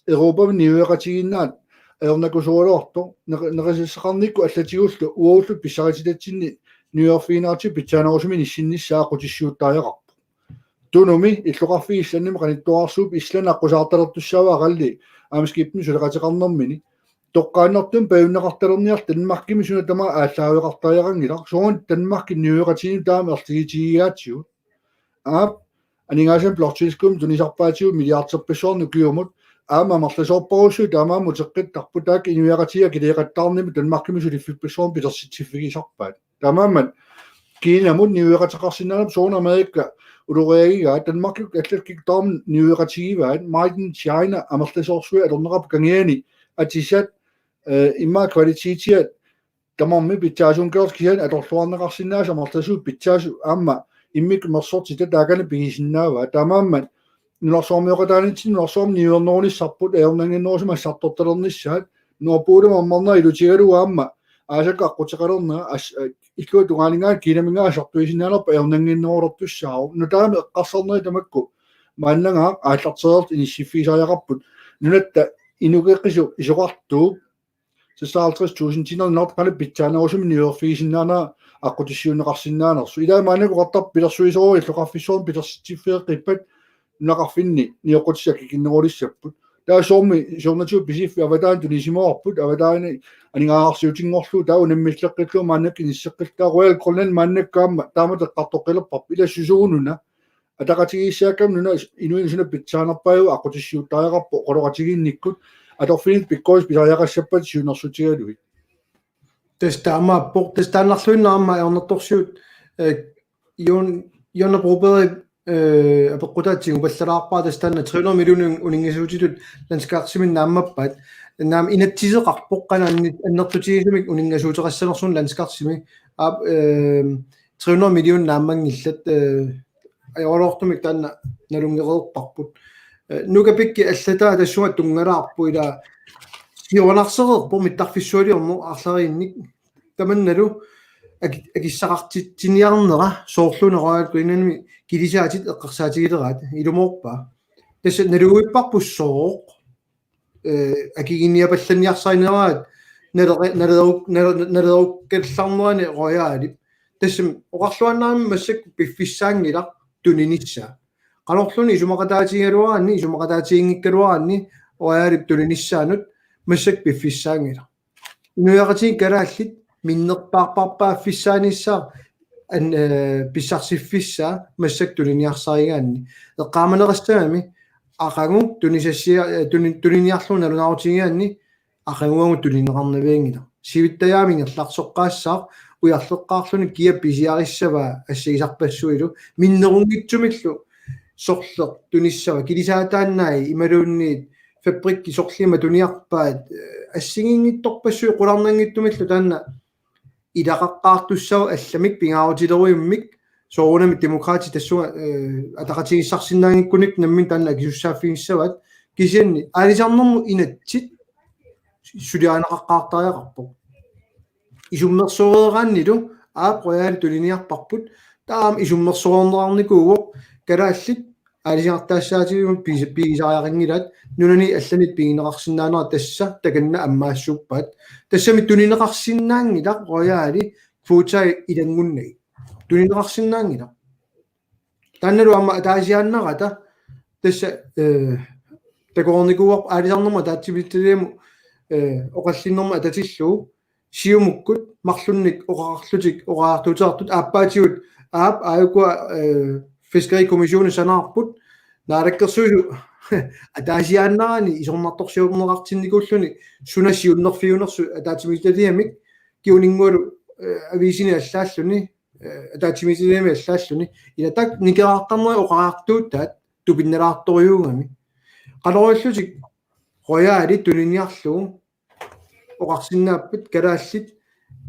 европа ниуеқатигиннаат аернакусуалуарто неқисиссақарникку аллатигуллу уоуллу писсаритилатсинни ньюйорфинаати питсаанерусуми ниссинниссаақутиссууттааяқарпу тунуми иллоқарфигилланнима қаниттуарсууп ислана аққусаарталертуссаава ақалли аамскиппин сулеқатеқарнэрмини тоққааннартум паюннеқарталерниар танмаркими суна тама ааллаавеқартааяқангилар суун танмарки ньюйоратини таама ертигитигигаатсиу анигаасам плортилскум тунисарпаатиу миллиардерпессуарну киумут аама марласоорпорусу таамааму теққиттарпу таак инуяратиа килеқаттаарними танмаркими сулиффиппессуарн питерситсиффигисарпаат таамааммат кинамут ньюйоратеқарсинаанап суун америкка улуреагига танмаркик аллаккик таам ньюйоратигиваат майден чайна амерласоорсуи алернерап кангиани атисат имма квалититиат тамамми питсаасункерс киан аторлуарнеқарсинааса амерласуу питсаасу аама иммик мерсортита таакана пигисиннаава таамааммат норсоомиоқатаанитсин норсоом ниуерноониссарпут аернангинноорсума сарторталерниссаат нуапуулама аммарна илутигалу аама аасакка аққутеқалернаа иллуа тугаанингаа кинамингаа сартуисинаалерпа аернангинноорертуссаау нутаами эққарсарнери тамакку мааннангаа ааллартерерт иниссиффисааяқарпут нунатта инугеққису исоқартуу 56.000 тинер нортқалу питсаанерусуми ниуерфигисиннаанаа аққутиссиунеқарсинаанерсу илаамаанагу қартар пилерсуисоо иллоқарфиссуорн пилерситсиффеэққиппат нақарфинни ниоққутисаки киннерулиссаппут таасоорми жорнатиу писиффи аватаан тунисимоарпут аватаани анигаарсиутингорлу тау наммиллеққиллу мааннак иниссеққилтаа роял колонен мааннаккаама тааматеққартоққилерпар илассусуунуна атақатигиссааккам нуна инуинсуна питсаанерпааю аққутиссиуттааяқарпо қолоқатигинниккут аторфинит пиккоис писааяқассаппат сиунерсутигалуи тестаама тестааннарлуиннаама аернерторсиут ион пробере апеққутаатсигу паллалаарпаа тестаанна 300 миллиунин унингасуутитут ланскаарсимин нааммаппат наам инатсисеқарпоқ канаанни аннертутигисумик унингасуутеқассанерсун ланскаарсими 300 миллиун нааммангиллат аёрортумик таанна налунгереерпарпут нугапикки аллатаа тассуга тунгалаарпу ила сиуанарсереерпу миттарфиссуалиорну арлариинник таманналу акиссақартитсиниарнера соорлунераат куинанми килисаатит эққарсаатигилераат илумоорпаа тасса налугуиппарпуссоо акигинниапалланниарсайнераат налеруккалларнерани рояалип тассам оқарлуаннаами массак пиффиссаангилар тунинисса qanorluni isumaqataatigaluaranni isumaqataatiingikkaluaranni oaarip tulinissaanut massak piffissaangila inuaqatiin kalaallit minnerpaarparpaa fissaanissаа an pissarsiffissaa massak tuliniarsarigaanni eqqaamaneqassagami aqangu tunisassia tuliniarluna lunaarutigaanni aqanguangu tulineqarnaviangila sivittayaaminerlarsoqqaassaaq ujarleqqaarluni kiappisiarissava ассигисарпассуилу миннерунгитсумиллу сорлер тунissava килисаатааннаи ималуунниит фабрикки сорлима туниарпаат ассигингитторпассуи qulарнангиттумиллу таанна илақаққаартуссава алламик пингаарутилеруйуммик соорунами демократи тассуга атақатигиссарсинаангиккуник наммин таанна кисуссааффигиссават кисианни аалисарнэрму инатсит сулиаанеқаққаартариақарпо исуммерсуреерааннилу аапрояали тулиниарпарпут таам исуммерсуорнерарникууоқ калааллит аалисиартаассаатигум пигисариақингилаат нунани алланит пигинеқарсинаанера тасса таканна аммаассуппаат тассами тунинеқарсинаангила рояали квотаи илангуннаги тунинеқарсинаангила танналу амма таасиааннерата тасса такорникууар аалисарнерма таатсивитталиаму оқаллиннерма ататиллуу сиумуккут марлунник оқарарлутик оқаартутеартут ааппаатигут аап ааюкуа Fiskerikommissionen sanarput naarаккерсуусу атаасиааннарани исорнарторсиумнеқартинникууллуни сунасиуннерфиунерсу атаатимиталиамик киунингуалу ависини аллааллуни атаатимиталиами аллааллуни илатак никераартарнери оқараартуутаат тупинналаарторюугами қалориуллутик рояали тулиниарлугу оқарсиннааппат калааллит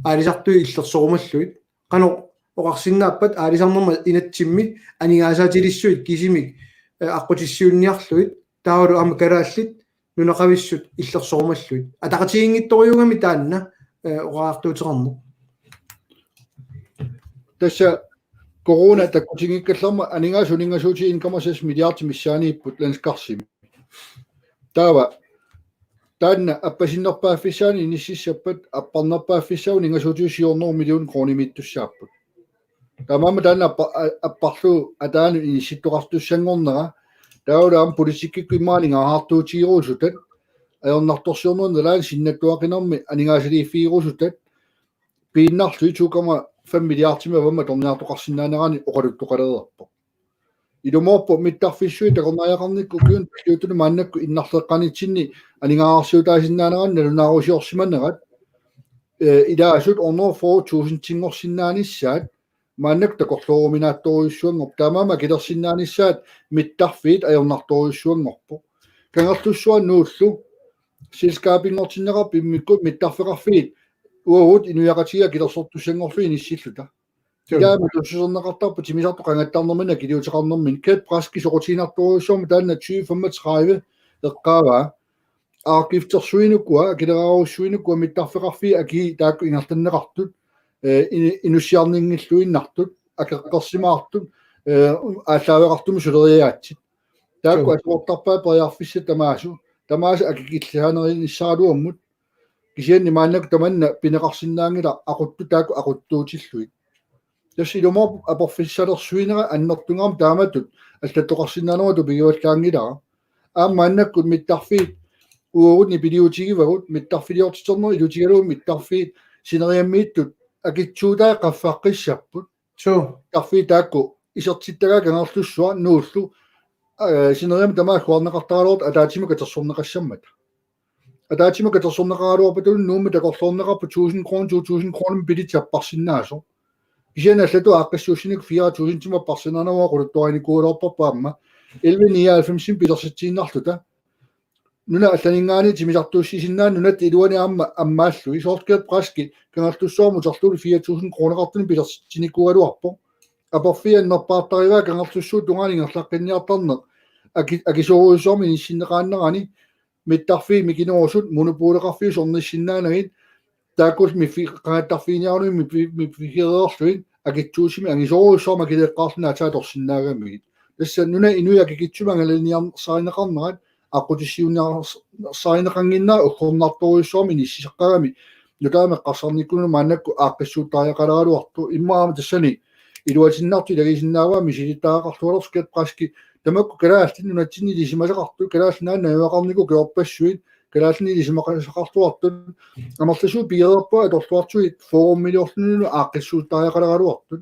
аалисартуи иллерсорумаллуит қано оқарсиннааппат аалисарнерма инатсимми анигаасаатилиссуит кисимик аққутиссиунниарлуит таавалу ама калааллит нунақависсут иллерсоормаллуит атақатигингитториугами таанна ураартуутеқарнеқ Tässä corona takkutigikkallorma aningaasuninngasuuti 1,6 milliardi missaaniipput lanskarsimi. Taava taanna appasinnarpaaffissaani inississappat apparnarpaaffissau ningasuutiusiornor million kroonimittussaapput. Taamaama taanna apparlu ataanu inissittoqartussangornera taulaam politikikku imaaningahartuutigiruusutat ajornartorsiornuun nalaan sinnattuaqinermi aningaasaliiffiiruusutat piinnarlui 2,5 milliardtima vamma torniartoqarsinnaaneraani oqaluttoqaleerpo. Ilumorpo mittarfissui taqornaajaqarnikku kiun talluutunu maannakku innarleqqanitsinni aningaarsiutaasinnaaneraani nalunaarusiorsimannerat ilaasut ornor 4,000 tingorsinnaanissaat maannak taqorluuruminaattoriussuangorp taamaama kilersinnaanissaat mittarfiit ajornartoriussuangorpo kangertussuan nuullu silskaapingortinneqarp immikkut mittarfeqarfiit uut inuyaqatiga kilersortussangorlu inissilluta Ilaa tussuserneqartarpu timisartu qangattarnermina kiliuteqarnermin kat praski soqutiinartoriussuarma taanna 2035 eqqaavaa aarkiftersuinukua kileraarussuinukua mittarfeqarfi aki taakku ingertanneqartut inussiarningilluinnartut akeqqersimaartut ааllaавеqartumi suleriaatsit taakku asuortarpaa periarfissa tamaasu akikillaanerissaaluammut kisianni maannak tamanna pineqarsinnaangila aquttu taakku aquttuutilluit tasilumor aporfissalersuinera annertungaam taamatut аллаттоқарсиннаанеруту пигиваллаангилара аамааннаккут миттарфиит uugut nipiliutigivagut mittarfiliortitorner ilutigaluum mittarfiit sineриаммииттут акитсуутаа qaffaaqqissarput tarfii taakku isertittagaa kangerlussua nuullu sineриам тамаа хуарнеқартаралуут атаатимака терсорнеқассаммат атаатимака терсорнеқаралуарпатун нуумми такорлуорнеқарпу 1000 крон 2000 кронум пилитсаппарсиннаасо кисиана аллату ааққиссуусиник 4000 тима парсинанава quluttuanikkuulorparpaamma 1199 пилерситсииннарлута нуна алланингаани тимисартууссисиннаан нунат илуани аммааллу исоорткиат праски кангартуссуарму терлули 4000 кронеқартуни пилерситсиниккуалуарпо апорфианнерпаартариваа кангартуссуу тунгаалингерлаққинниартарнеқ акисоруйссуарми ниссиннеқааннерани миттарфии микинерусут монопуулеқарфиус орниссиннаанагит тааккус миффиқааттарфииниарнуи миффигереерлуит акитсуусими агисоруйссуарма килеққарлунаа тааторсиннаагаммигит тасса нуна инуя кикитсумангаланиар саринеқарнерат аққутиссиунниарсаринеқангиннаа уккорнарторуйссуарми ниссисеққарами нутаамеққарсарниккуна мааннакку ааққиссуутариақалаалуарту иммаама тассани илуатиннарту лагисиннааваа мисилиттаақарлуалерскат праски тамакку калааллин нунатсинни лисимасеқарту калааллинаанна юақарнику кеорпассуит калааллини лисимақасеқартуартут амерласуу пиерерпаа аторлуартуит форуммилиорлунну ааққиссуутариақалаалуартут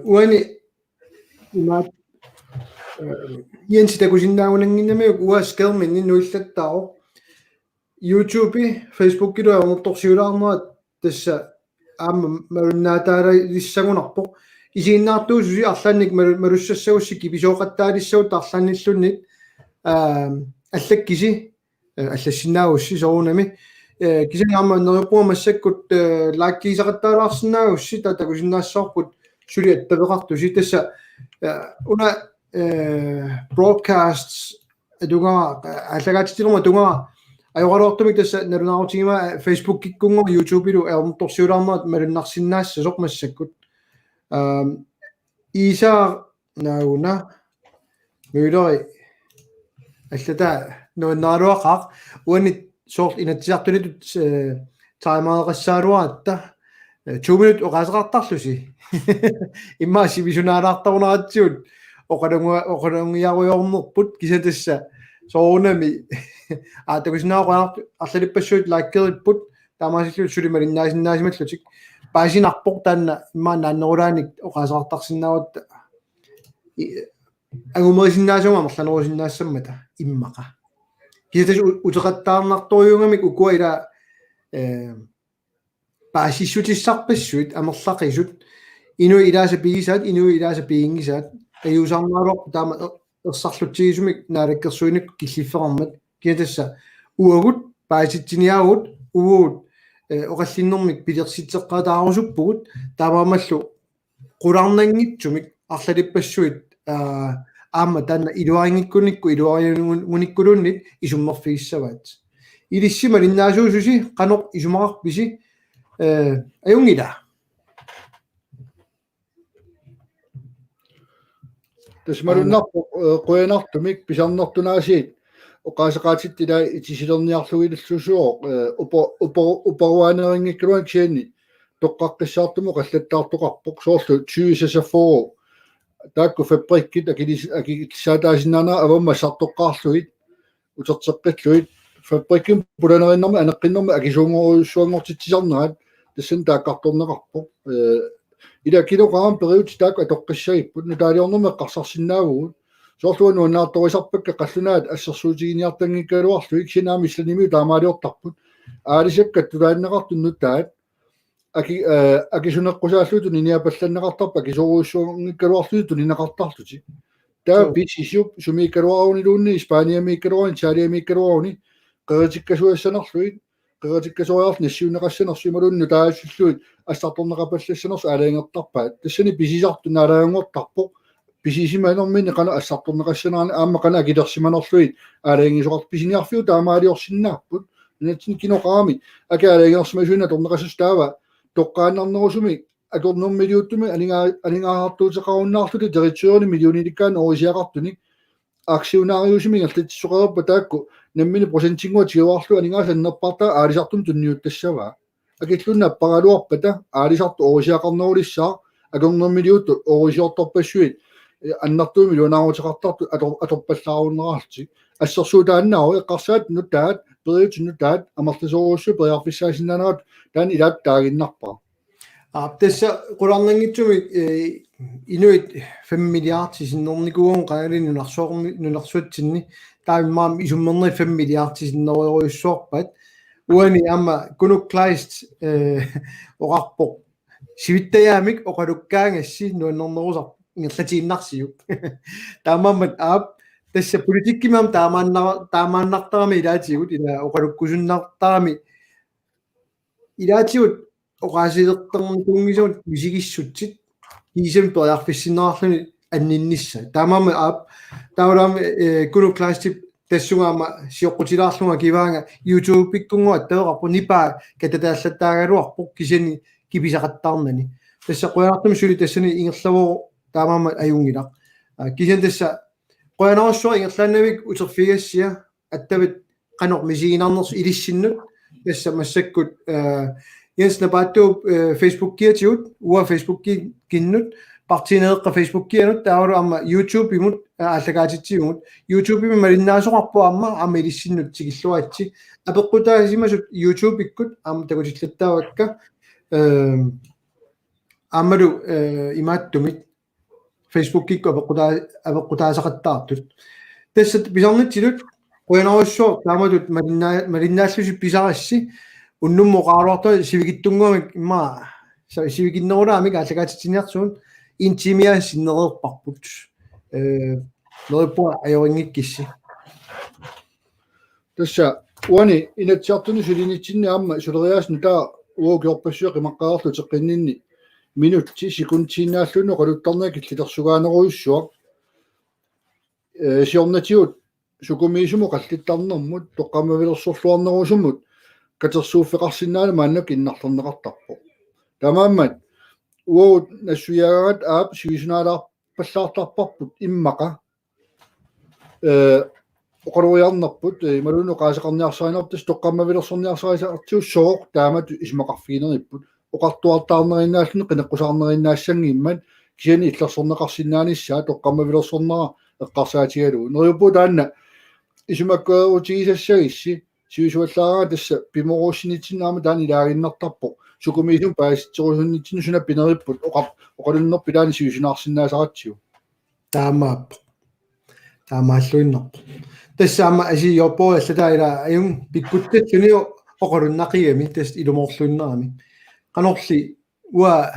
уани имаат Jens takusinnaagunanginnami uaskерминни нуиллаттаро YouTube Facebook килу аморторсиулаарнерат тасса аама маруннаатаала лиссагунарпо исииннаартуусуси арлаанник малуссассагусси киписооқаттаалиссагут арлаанниллуннит аллаккиси аллассинаагусси соорунами кисангаама нерипуамассаккут лааккисақаттаалаарсинаагусси татакусиннаассаарпут сулиаттавеқартуси тасса уна broadcasts adunga alagaatitinerma tunga ajoralortumik tassa nalunaarutigima Facebook kikkungo YouTube ilu ermtorsiulaarnerat malunnarsinnaassa soqmassakkut isa nauna møleri allata nuannaaruaqaq uanit sort inatsisartunitut taimaaqassaaluaratta 2 minut oqaseqartarlusi imma sivisunaalaartarunaratsiut oqalungiaruyornerput kisatassa soorunami aatakusinaaqaart arlalippassut laakkeripput taamaasillut sulimalinnaasinnaasimallуtik paasinarpoq taanna imma naannerulaanik oqaseqartarsinnaavatta agumerisinnaasuma merlanerusinnaassamatta immaqa kisatas uteqattaarnartoriungamik ukua ila paasissutissarpassuit amerlaqisut inu ilaasa pigisaat inu ilaasa piingisaat ayuusarnaaluq taama ersarluttigisumik naalakkersuinik killifferarmat kiatassa uagut paasitsiniaagut uut oqallinnermik pilersitseqqaataarussuppugut taamaamallu qularnangitsumik arlalipassuit аама таана илуарингиккуникку илуариуниккулуннит исуммерфигиссаваат илиссима линнаасуусуси канор исумақарписи аюнгила тасмалуннарпо қуянартумик писарнертунаасиит оқаасақаатиттила итисилерниарлугилуллусуо упаруанерингиккулуак сианни тоққаққиссаартуму қаллаттаартоқарпоқ соорлу тюисасафоо таакку фабриккит акисаатаасиннаанаа авамма сартоққаарлугит утертеққиллуит фабрикким пуланериннэрми анеққиннэрми акисуунгоруссуангортитсисарнерат тассан тааққарторнеқарпоқ ила килограмм периут таак атоққиссагиппут нутаалиорнэрми эққарсарсинаавгут соорлуану наарторисарпакка қаллунаат ассерсуутигиниартангиккалуарлуик синаами исланимиу таамаалиортарпут аалисаккат тулааннеқартуннут таат акисунеққусааллууту ниниапалланнеқартарпа акисоруussуангиккалуарлууту нинеқартарлути таа бисисиуп сумиккалуарунилуунни испаниамиккалуарни италиамиккалуарни қеритиккасуассанерлуит қеритиккасуариарл нассиунеқассанерсималуунну таассуллуит ассарторнеқапаллассанерсу алаангертарпаат тассани писисарту наалаангортарпоқ писисиманермини қана ассарторнеқассанерани аама қана акилерсиманерлуит алаангисоқар писиниарфиу таамаалиорсиннааппут натсин киноқаами акаалаангерсимасуина торнеқассустаава тоққааннарнерусуми акорнэрмилиуттуми алингааартуутеқаруннаарлути территориуни миллиониликкаан орисиақартуни аксиунаариусими галлатиссоқараппа таакку наммини процентингуа тигуарлу алингаасаннерпарта аалисартум тунниуттассаваа акиллунна паралуарпата аалисарту орисиақарнерулиссаа акорнэрмилиутту орисиорторпассуит аннартуу миллионаарутеқартарту аторпаллааруннераалти ассерсуутааннаа эққарсаат нутаат периутиннутаат амарлисоруссу периарфиссаасиннаанерат таан илаат таагиннарпаа тасса qulарнангитсуми инуит 5 миллиардсисиннэрникуун qaalinnunarsuatsinni таамаам исуммернери 5 миллиардсисиннеруйуссуарпат уани ама кунуклайст оqarpoq сивиттаяамик оқалуккаангасси нуаннернерусар ингерлатииннарсиу таамаамат аап тасса политиккимаам таамааннартарами илаатигут ила оқалуккусуннартарами илаатигут оқаасилертэрни тунгисуут мисигиссутсит кисэм периарфиссиннеарлуни анниннисса таамаама аап таулаами кунуклайстип тассунгаама сиоққутилаарлунга киваанга YouTube пиккунгуа таеқарпу нипаа кататааллаттаагалуарпоқ кисани киписақаттаарнани тасса қуянартум сули тассани ингерлавоо таамаама аюнгилақ кисан тасса қуянаруссуа ингерлааннавик утерфигассиа аттавит қанор мисигинаарнерс илиссиннут тасса массаккут Jens Nabatto Facebook kiatut uа Facebook киннут партинеэққа Facebook kianut таавару амма YouTube имут аллагаатитсигумут YouTube ми мариннаасоқарпу амма илиссиннут тигиллуатси апеққутаасимасут YouTube иккут амма такутиллаттаавакка аммалу имааттумит Facebook кикку апеққутаасақаттаартут тассат писарнитсилут қуянаруссуа тааматут мариннаассуси писарасси уннуммоqaaruarta сивигиттунгуамик имма сивигиннерулаамик аллагаатитсиниарсуун интимиассиннерерпарпут нерпуа аёрингиккисси тасса уани инатсиартуни сулинитсинни аама сулериаасну таа уокиорпассуа қимаққаарлу теққиннинни минутти секундтииннааллуну қалуттарнаа киллилерсугаанеруйуссуа сиорнатиут сукумиисуму қаллиттарнэрмут тоққамавилерсорлуарнерусуммут катерсууффеқарсинаана мааннак иннарлернеқартарпо тамааммат уут нассуяагаат аап сивисунаалаар паллаартарпарпут иммақа оқалуяарнарпут малуну qaasaqarniarsaanartus тоққаммавилерсорниарсаасаартиуссоо таамат исмақарфигинериппут оқартуартаарнериннааллуни қинеққусаарнериннаассангиммат кисани иллерсорнеқарсинааниссаа тоққаммавилерсорнера эққарсаатигалуу нериуппу таанна исумаккуутигисассагисси сивисуаллаараа тасса пиморуссинитсинаама таани илаагиннартарпо сукумиисум пааситсерусуннитсину суна пинериппут оқалуннерпи таани сивисунаарсинаасаратсиу таамааллуиннарпу тассаама асиёппоо аллатаила аюн пиккуттатсуниу оқалуннақигами тас илумоорлуиннерами канорли уа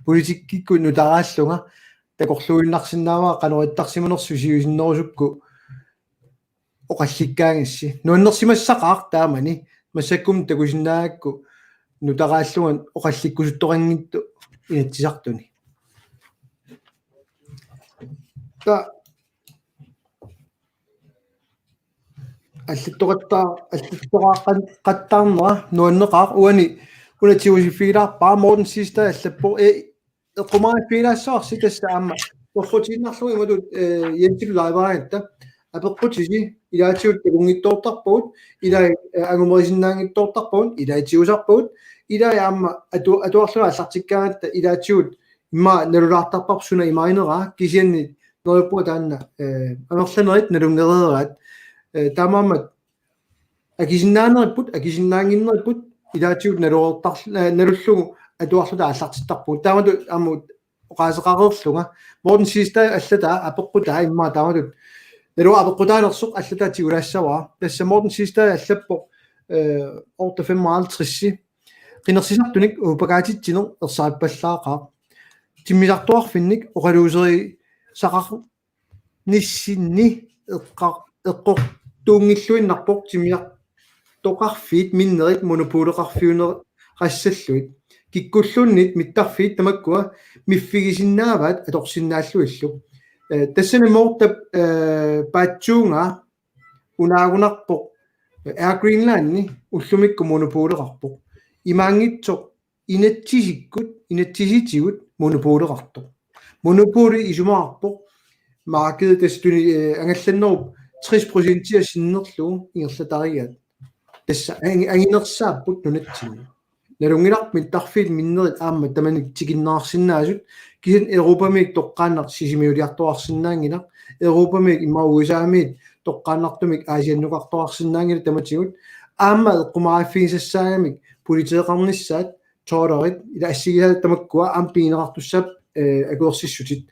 политиккикку нутарааллунга такорлуиннарсинаава канориттарсиманерсу сивисиннерусукку оқалликкаагасси нуаннерсимассақаар таамани массаккум такусиннаагакку нутарааллуган оқалликкусутторангитту инатсисартуни та аллаттоқаттаарнера нуаннеқар уани унатиусиффигилаарпаа Morten sidste аллаппо эққумааффигилаассоарси тасса аама торфутииннарлуи ималут янтилу лайвариатта апеққутиси илаатиут такунгиттоортарпуут илай агумерисиннаангиттоортарпуут илаатиусарпуут илай аама атуарлуа аллартиккаагатта илаатиут имма налулаартарпарсуна имаинераа кисианни нориппу таанна амерланерит налунгерераат таамаамат акисиннаанериппут акисиннаангиннериппут илаатиут налуллугу атуарлута аллартиттарпуут таамату аммут оқаасеқарерлуга Morten sidste аллата апеққутаа имма тааматут налу апеққутаанерсоқ аллата тигулаассаваа тасса Morten sidste аллаппо орта 55 qinnersisartunik upagaatitsinер ерсааппаллаақаа тиммисартуарфинник оқалуусери сақар ниссинни эққортуунгиллуиннарпоқ тиммисартоқарфиит миннерит монополеқарфиунер qassаллуит киккуллууннит миттарфиит тамаккуа миффигисиннааваат аторсиннааллуиллу тассани моортап паатсуунга унаагунарпоқ Air Greenland уллумикку монополеқарпоқ имаангитсоқ инатсиситигут монополеқартоқ монополи исумаарпоқ маркет тастуни ангалланнеруп 60% синнерлугу ингерлатаригаат тасса ангинерсааппут нунатсини налунгиларпит тарфил миннерит аама таманик тикиннаарсинаасут кисан европамик тоққааннар сисимиулиарторарсинаангила европамик имма усаамит тоққааннартумик аасианнуқарторарсинаангила таматигут аама эққумааффигисассаагамик политеқарниссаат тоорерит ила ассигилаа тамаккуа ампиинеқартуссап акуерсиссутит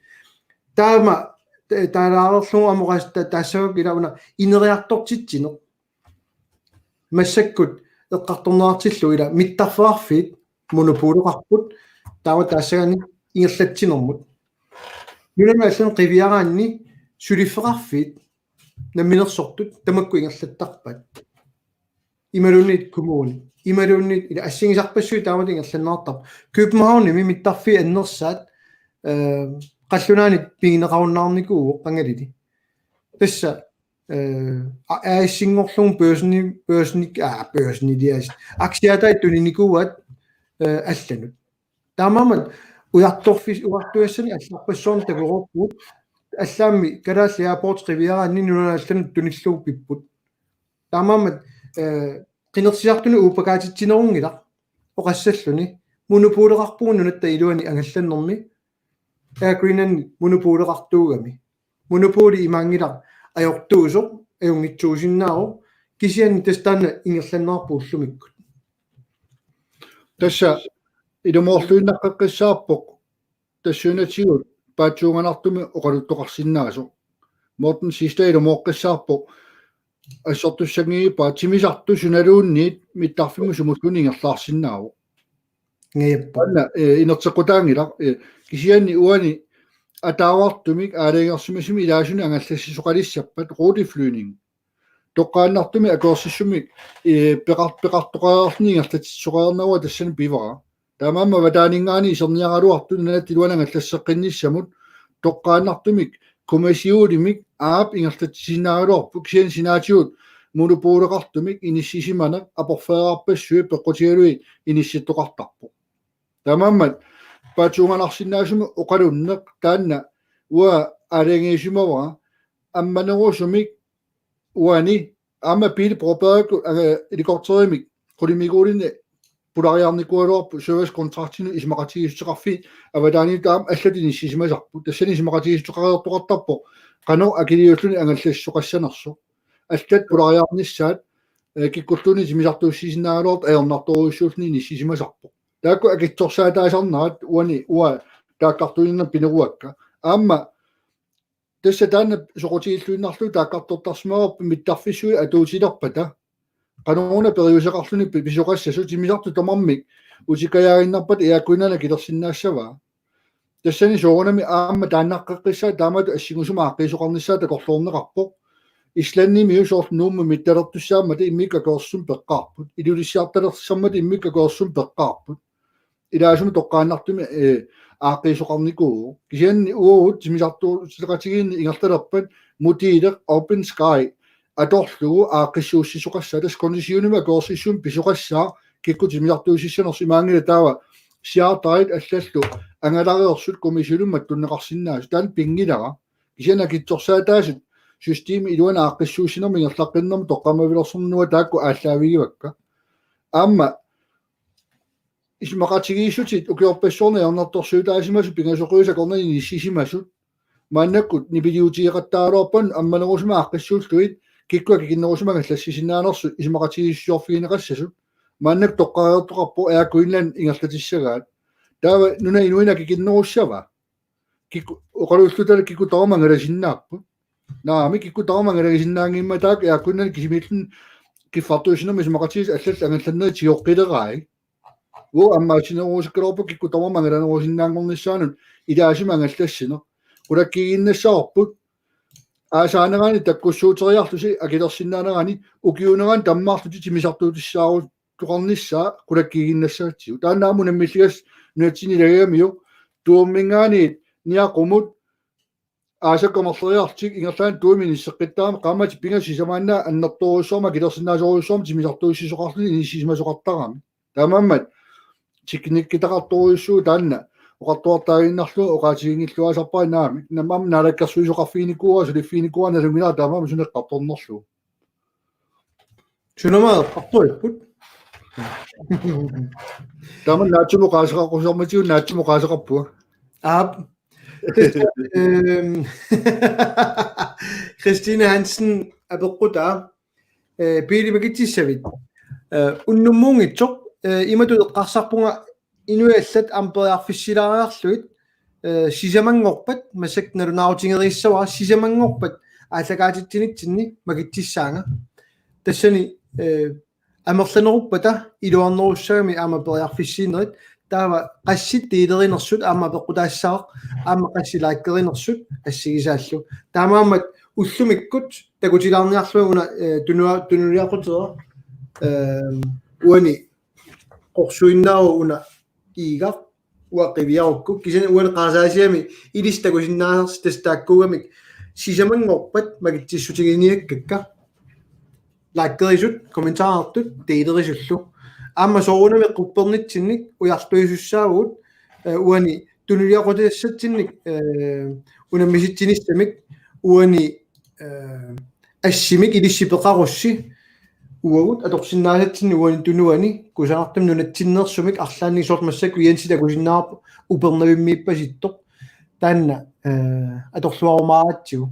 таама таалаарлугу амоқас таассагук илауна инериартортитсинеқ массаккут эққарторнеартиллу ила миттарфаарфит монополеқарпут таама таассагани ингерлатсинермут юнамааллун қивиараанни сулиффеқарфит намминерсортут тамакку ингерлаттарпат ималунит коммуни ималунит ила ассигисарпассуи таамат ингерланнаартар København миттарфи аннерсаат қаллунаанит пигинеқаруннаарникуу қангалили тасса аиссингорлугу børsni диас аксиатай туниникуат алланут таамамат уартуассани алларпассуун такуроппут аллаами калаалли аапорт қивиараанни нуналланут туниллугу пиппут таамамат qinnersisartuni uupagaatittineruнгила оқассаллуни монополеқарпугу нунатта илуани ангалланнерми Air Greenland монополеқартуугами монополи имаангилар ajortuusoq ajungitsuusinnaaru kisianni tastaana ingerlannaarpuullumikku тасса илумоорлуиннаққеққиссаарпоқ тассуунатигут паатсуунганартуми оқалуттоқарсиннаасо Morten sidste илумооққиссаарпоқ ассортуссагии тимисарту суналуунниит миттарфиму сумуллуни ингерлаарсиннааву ngayappanna inertequtaangila kisianni uani атаавартумик ааленгерсимасими илаасуни ангаллассисоқалиссаппат рутифлюнинг тоққааннартуми акуерсиссумик пеқартоқарернингерлатиссоқарнава тассани пивара таамаама ватаанингаани исерниаралуарту нанаттилуана ангаллассеққинниссамут тоққааннартумик коммисиулимик аап ингерлатиссинаагалуарпу кисиан синаатиут монополеқартумик иниссисимана апорфеерарпассуи пеққутигалуи инисситтоқартарпу таамаама паатсуунганарсинаасуми оқалуннеқ таанна уа алангиисумава амманерусумик уани амма пили пропаак иликортеримик qulimiiguulini pulariarnikualuarpu service contractinu ismaqatigistuqarfi avadaani taam allatini sisimasarpu tassani ismaqatigistuqariortuqartarpu qanu akiliulluni angallassuqassanersu аллат пулариарнissaat киккуллуни симисартууссисинаагалуарт аернарторуйссуулни ниссисимасарпу таакку акитсорсаатаасарнаат уани уа тааккартуинна пинеруакка аама тасса таана соқутииллуиннарлу тааккартортарсимаорпу миттарфиссуи атуутилерпата qanuna periusaqarluni pisuqassasut simisartu tamarmik utikayaaginnarpat iakkuinana kilersinnaassava tassani soorunami aamma taannaqqeqqissaa taamatu assingusuma aqqiisoqarnissaa takorluorneqarpo исланними усоорт нуумма митталертуссааммата иммиккакоорсум пеққарпут илулиссиарталерсаммата иммиккакоорсум пеққарпут илаасуми тоққааннартуми ааққиисоқарникуу кисианни уут симисартуу силеқатигиинни ингерталерпат мутиилеқ open sky аторлугу ааққиссууссисоқассаа тас кондисионима коорсиссуум писоқассаа киккутимиартуусиссанерси маангила таава сиартарит аллаллу ангалариорсут комиссионуммат туннеқарсинаас таан пингилара кисана китсорсаатаасит системи илуана ааққиссуусинерми ингерлаққиннерми тоққамавилерсэрнуа таакку ааллаавигивакка аама исмақатигииссутит укиорпассорни арнарторсуутаасимасу пингасоқуисакорнани ниссисимасут мааннаккут нипилиутиеқаттаалуарпан амманерусима ааққиссуултуит киккуа кикиннерусимага лассисинаанерсу исмақатигииссуорфигинеқассасут мааннак тоққариортоқарпо аакуинлан ингерлатиссагаат таава нуна инуина кикиннеруссава кикку оқалууллутала кикку таамангаласиннааппу наами кикку таамангалагисиннаангимма таак аакуинлан кисимиллун киффартуусинерми исмақатигис аллал ангалланнери тиоққилераи во аммаасинерусиккалорпу кикку таамангаланерусиннаангорниссаанут илаасимангаллассинер кулаккигиннассаорпут аасаанерани таккуссуутериартуси акилерсиннаанерани укиунеран таммаартути тимисартуутиссаару туқарнissaa кулаккигиннассаатсигу таанааму наммиллигас нуатсинилагиамиу тууммингаани ниақумут аасаккомерлериартик ингерлаан тууминиссеққиттаама qaamati пингасисамаанна аннерторуссорма килерсиннаасоруссорма тимисартуussисоқарлуни инисисмасоқартарами таамааммат тикниккитақарторуссуу таанна оқартуартаагиннарлу оқаатигингиллуасарпаа наами наммам налаккерсуисоқарфиникуа сулиффиникуа налунгила таамаама сунеққарторнерлу сунамаа қартуиппут тааман наатсуму qaasaqaqusarmatigu naatsumu qaasaqarpua Christine Hansen апеққута пилимагитсавит уннуммуунгитсоқ имату эққарсарпунга инуаллат ампериарфиссилаариарлуит сисамангорпат масак налунаарутингериссаваа сисамангорпат ааллагаатитсинитсинни магитсисаанга тассани амерланеруппата илуарнеруссагами аамапериарфиссиинерит таава qassит тиилеринерсут аамапеққутаассаақ аама qassilaakkerинерсут ассигисааллу таамаамат уллумиккут такутилаарниарлугуна тунуриақутера уани qorsuinnaaru una iiga uaqqiviarukku kisani uan qasaasiami ilistagusиннаасерс тастааккугамик сисамангорпат магитсиссутигиниаккакка лаккерисут комментаартут теилерисуллу аама соорунами qupperнитсинник уяртуисуссаагут уани тунуриақутиассатсинник унаммиситсинистамик уани ассимик илиссипеқарусси уагут аторсиннаасатсинни уани тунуани кусаартам нунатсиннерсумик арлаанни сортмассак уянсита кусиннаарпу упернавиммииппаситтоқ таанна аторлуарумааратсигу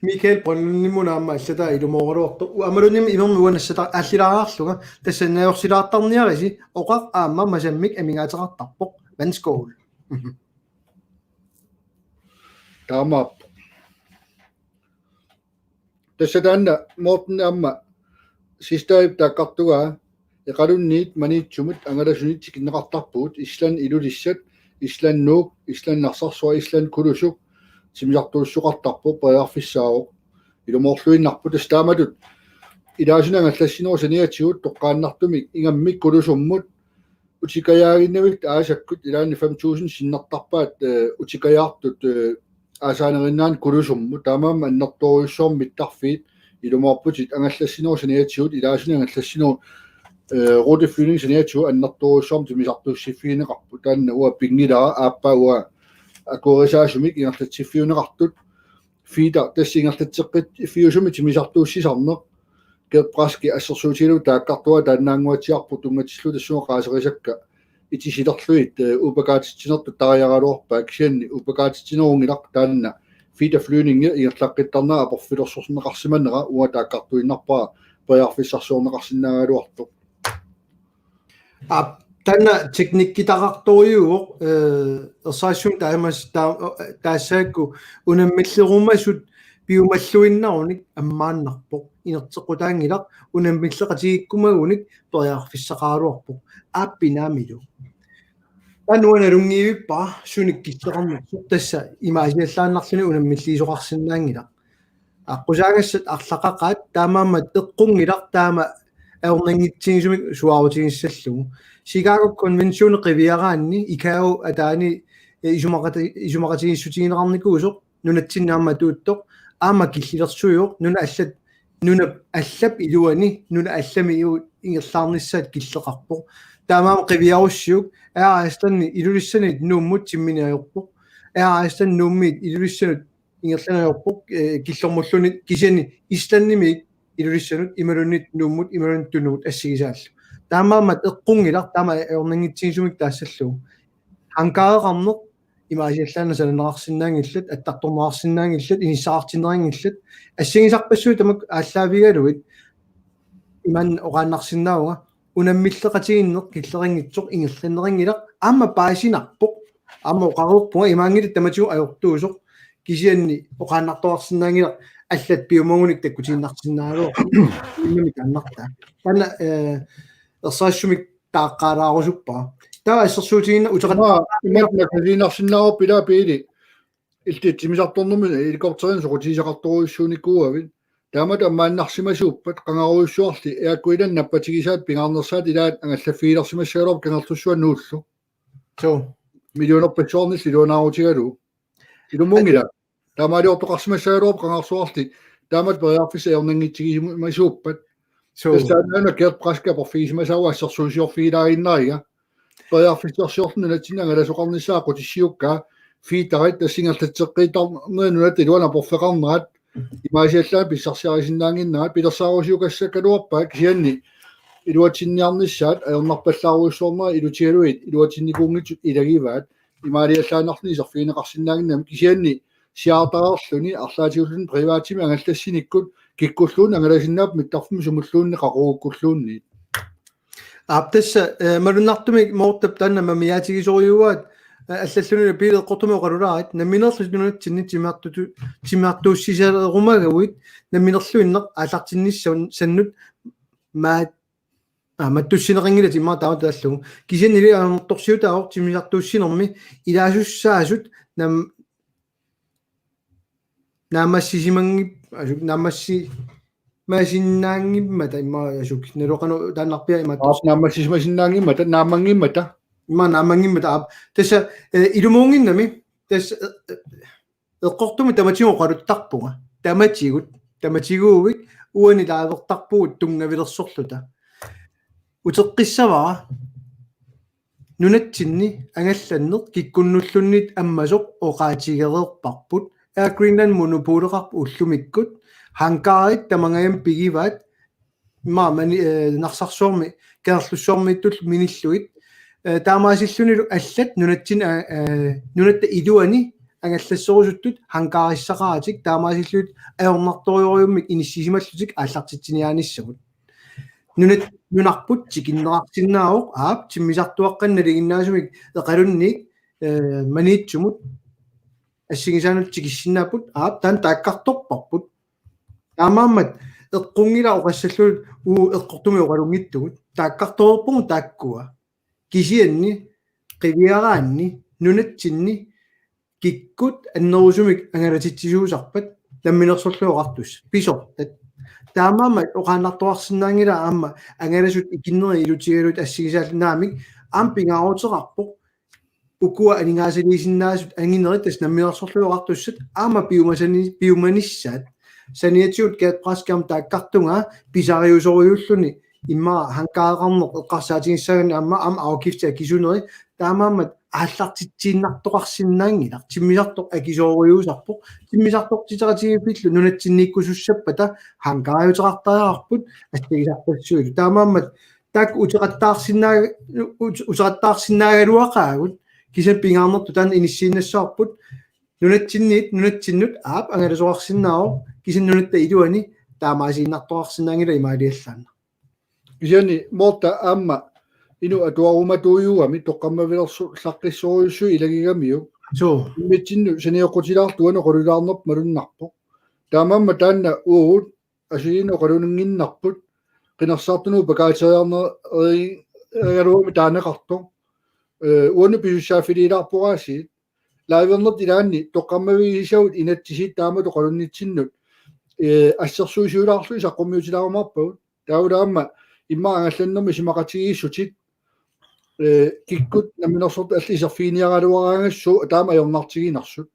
Mikael Brøndimmunaamma allata ilumooruortu amalunim immermi uanassata allilaaраарлуга тассаннаёрсилаартарниарisi oqaq aamma masammik amingaateqartarpoq vanskål таамаап тассатаанна Morten амма систаип таккартугаа эқалунниит маниитсумут ангаласунит киннеқартарпуут ислан илулиссат ислан нуук ислан нарсарсуа ислан кулусук симисартууссуқартарпу паярфиссаавоқ илумоорлуиннарпу тастааматут илаасунангаллассинеру саниатсигут тоққааннартумик ингаммик кулусуммут утикаяагиннавит аасаккут илаани 5000 синнартарпаат утикаяартут аасаанериннаан кулусумму таамаама аннерторуйссуорм миттарфиит илумоорпутит ангаллассинеру саниатсигут илаасунангаллассинеру ротефлюнинг саниатсигу аннерторуйссуорм тимисартууссиффиинеқарпу таанна уа пингилара ааппаа уа акорисаасумик ингерлатсиффиунеқартут фида тассингерлатсеққит фиусуми тимисартууссисарнеқ кепраски ассерсуутилу тааккартуа тааннаангуатиарпу тунгатиллу тассуа qaasерисакка итисилерлуит упакаатитсинерту тариаралуарпаа кисианни упакаатитсинерунгилақ таанна фида флюнинг ингерлаққиттарнаа апорфилерсорсунеқарсиманнера уа тааккартуиннарпаа паярфиссарсуорнеқарсинаагалуарту Tänä tekniikkitaqartoriuoq ersaassuum taassaaku unammillerummasut piumalluinnarunik ammaannarpoq inertequtaangilaq unammilleqatigikkumagunik periarfissaqaaluarpoq aappinaamilu tanuanalungiivippa sunikkitteqarnersuq tassa imaasiallaannarluni unammilliisoqarsinnaangilaq aqusaangassat арлaqaqaat taamaammat eqqungilaq taama аорнангитсигисумик суаарутигиссаллугу Chicago Convention qiviaraanni ikau ataani isumaqatigissutiginaarnikuusoq nunatsinnaamma tuuttoq aama killilersuuyoq nuna allap iluani nuna allami ingerlaarnissaat killeqarpoq taamaama qiviarussiuk aarastanni ilulissani nuummut timminiajorpoq aarastan nuummiit ilullissanut ingerlanajorpoq killormulluni kisiani islannimiik ilullissanut imalunnit nuummut imalunit tunugut assigisaallu таамаамат эққунгилар таама эорнангитсигисумик таассаллуу ханкааеқарнеқ имаасиаллаана сананеқарсинаангиллат аттарторнеқарсинаангиллат иниссаартинерингиллат ассигисарпассуи тамак ааллаавигалуит иман оқааннарсиннаауга унаммиллеқатигиннеқ киллерингитсоқ ингерланерингилақ аама паасинарпоқ аама оқарууппунга имаангилит таматигу ajortuusoq кисианни оқааннарторарсинаангилақ аллат пиумагуник таккутииннарсинаагалоо иммик аннартаа тана ерсаассумик тааққаалаарусуппаа таа ассерсуутигинна утеқатаа иматна калинарсиннаару пила пили илтит тимисарторнумми иликортерин сокутисақарторуйссууникууавит таамат аммааннарсимасууппат қангаруйссуарли иаккуилан наппатигисаат пингаарнерсаат илаат ангаллаффигилерсимассаалор кангартуссуа so миллионерпассуарни силуанаарутигалу илумунгила таамаалиортоқарсимассаалор қангарсуарли таамат периарфис эорнангитсигисумасууппат so Testaanna kert praska por fiismasau assarsuusiorfiilaarinnaariga periarfissorsiornunatsinangalasoqarnissaaqu tissiukka fiitarit tassingertatseqqiitarnernuat iluana porfeqarneraat imaasiallaa pissarsiarisinnaanginnaat pilersaarusiukassakkaluarpaak sianni iluatsinniarnissaat ajornarpallaaruissuornera ilutigaluit iluatinnikuungitsut ilagivaat imaaliallaanarni iserfiineqarsinnaanginnam kisianni siaartararluni арлаатигуллун приваатими ангаллассиниккут киккуллуун ангаласиннаап миттарфми сумуллуунни qaqurukkulluunni аптасса малуннартумик моортап таанна мамиаатигисориуаат аллаллуни пилеққортуми оқалулаарит намминерлунат тимиартууссисалерумагавит намминерлуиннеқ алартинниссаун саннут маат маттуссинерингила тиммаа таутааллугу кисианнили аамерторсиутааор тимиартууссинерми илаасуссаасут наамассисиманги наамасси масиннаангиммата имма асук нелоқану тааннарпиа иматторс наамассисмасиннаангиммата наамангиммата имма наамангиммата ап тасса илумуунгиннами тас эққортуми таматигу қалуттарпунга таматигуувик уани таавертарпугут тунгавилерсорлута утеққиссавара нунатсинни ангалланнеқ киккуннуллуннит аммасоқ оқаатигереерпарпут Greenland monopolerap ullumikut hankarit tamangayam pigivat ma mani narsarsormi kerlussormittul minilluit taamaasillunilu allat nunatta iluani angallassorusuttut hankarissaqaatik taamaasilluit ajornartorioriummik inissisimalllutik aallartitsiniaanissagut nunarput tikinnerarsinnaaoq aap timmisartuaqqannaliginnaasumik eqalunnik maniitsumut ассигисаанут тикиссиннаапут аап таан тааккарторпарпут таамааммат эққунгила оқассаллуут уу эққортуми оқалунгиттугут тааккарторпугу тааккуа кисианни қивиараанни нунатсинни киккут аннерусумик ангалатитсисуусарпат ламминерсорлуоқартус писортат таамааммат оқааннартуарсинаангила аама ангаласут икиннери илутигалут ассигисаалнаамик аам пингаарутеқарпоқ ukua aningaasiliisinnaasut anginerit namminersorluoqartussat aama piumanissaat saniatiut kaatpraskam taakkartunga pisariusoriulluni imma hankaareqarneq eqqarsaatigissaagani amma am aukifta kisuneri taamaammat ааллартитсииннартоқарсинаангилар тиммисарторқ акисориусарпоқ тиммисартортитератигипиллу нунатсинниккусуссаппата ханкааютерартариарпут ассигисарпассуилу таамааммат таак утераттаарсинаагалуақаагут кисан пингаарнерту таан иниссииннассаарпут нунатсиннут аап ангаласоқарсинаао кисан нунатта илуани таамаасииннартоқарсинаангила имаалиаллаана кисиани моорта аама ину атуаруматуйуами тоққаммавилерсу саққиссориуссу илагигамиу so митсинну саниоқутилаартуана қолулаарнерп малуннарпо таамаамма таанна уут асиино қолунингиннарпут qinarsaartunu pakaateriarne agalуumi taanaqartu uunu pisussaaffiliilaarporaasi laaviernert ilaanni toqqammavigisavut inattisiit taamatu qalunnitsinnu ассерсуусиулаарлу исаққуммиутилаарумарпагут таулаама имма ангалланнерми симақатигииссутит kikkut naminersort allisarfiiniaraluaraangassuu taama ajornartigiinarsut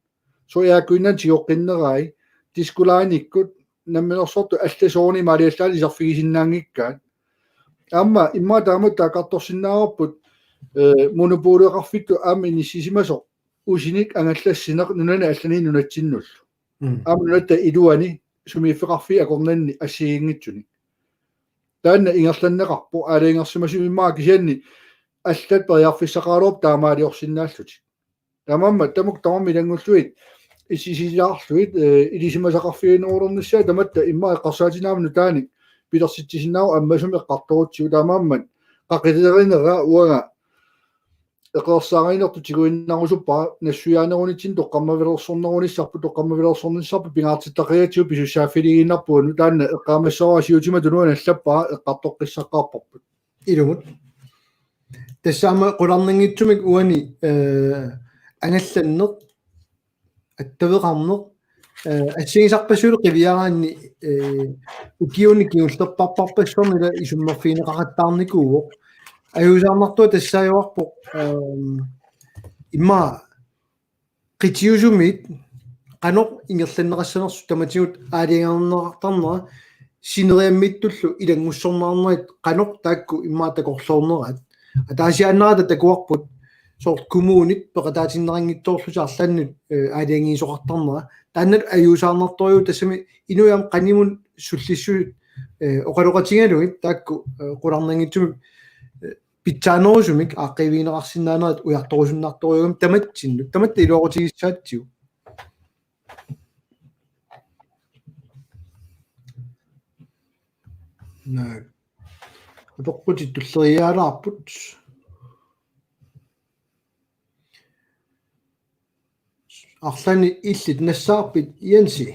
soiaakuinnan tigoqqinnerai tiskulaainikkut naminersortu allasoorni maaliallaali isarfigisinnaangikkaat amma imma taamut taaqartorsinnaarupput monopoleqarfittu aama inissisimaso usinik angallassineq nunana allani nunatsinnull aama nunatta iluani sumiiffeqarfi akornanni assigiingitsuni taanna ingerlanneqarpu aaliingersimasum immaa kisianni аллат периарфиссақаалуп таамаалиорсиннааллути тамамма тамук тамамми лангуллуит исисилаарлуит илисимасақарфигинерулернissaа таматта имма эққарсаатинаамну таани пилерситсисиннаау аммасуми эққарторутсиу таамааммат қақилеринера уага эққарсааринерту тигуиннарусуппаа нассуяанерунитсин тоққаммавилерсорнерунissarpu тоққаммавилерсорнissarpu пингаартиттақиатиу писуссааффилигиннарпуану таанна эққаамассаваасиутима тунуана аллаппаа эққартоққиссаққарпарпут илумут тассаама qulарнингитсумик уани ангалланнеқ аттавеқарнеқ ассигисарпассууле қивиараанни укиуни киуллерпарпарпассорнила исуммерфиинеқараттаарникууоқ аюусаарнартуа тассааюарпоқ имма қитиусумит qanoq ингерланнеқассанерсу таматигут аалиангаарнеқартарнера синериаммиттуллу илангуссорнаарнерит qanoq таакку иммаа такорлоорнерат атаасианнерата такуарпут сорт коммунит пеқатаатиннерингиттоорлусаарлааннут аалиангиисоқартарнера тааннат аюусаарнарториу тассами инуям qaнимун суллиссуит оқалоқатингалугит таакку qulарнингитсумик питсаанерусумик ааққивиинеқарсинаанерат уярторусуннарториугам таматсинну таматта илуақутигиссаатсиу наа тоққути туллериаалаарпут арлани иллит нассаарпит ианси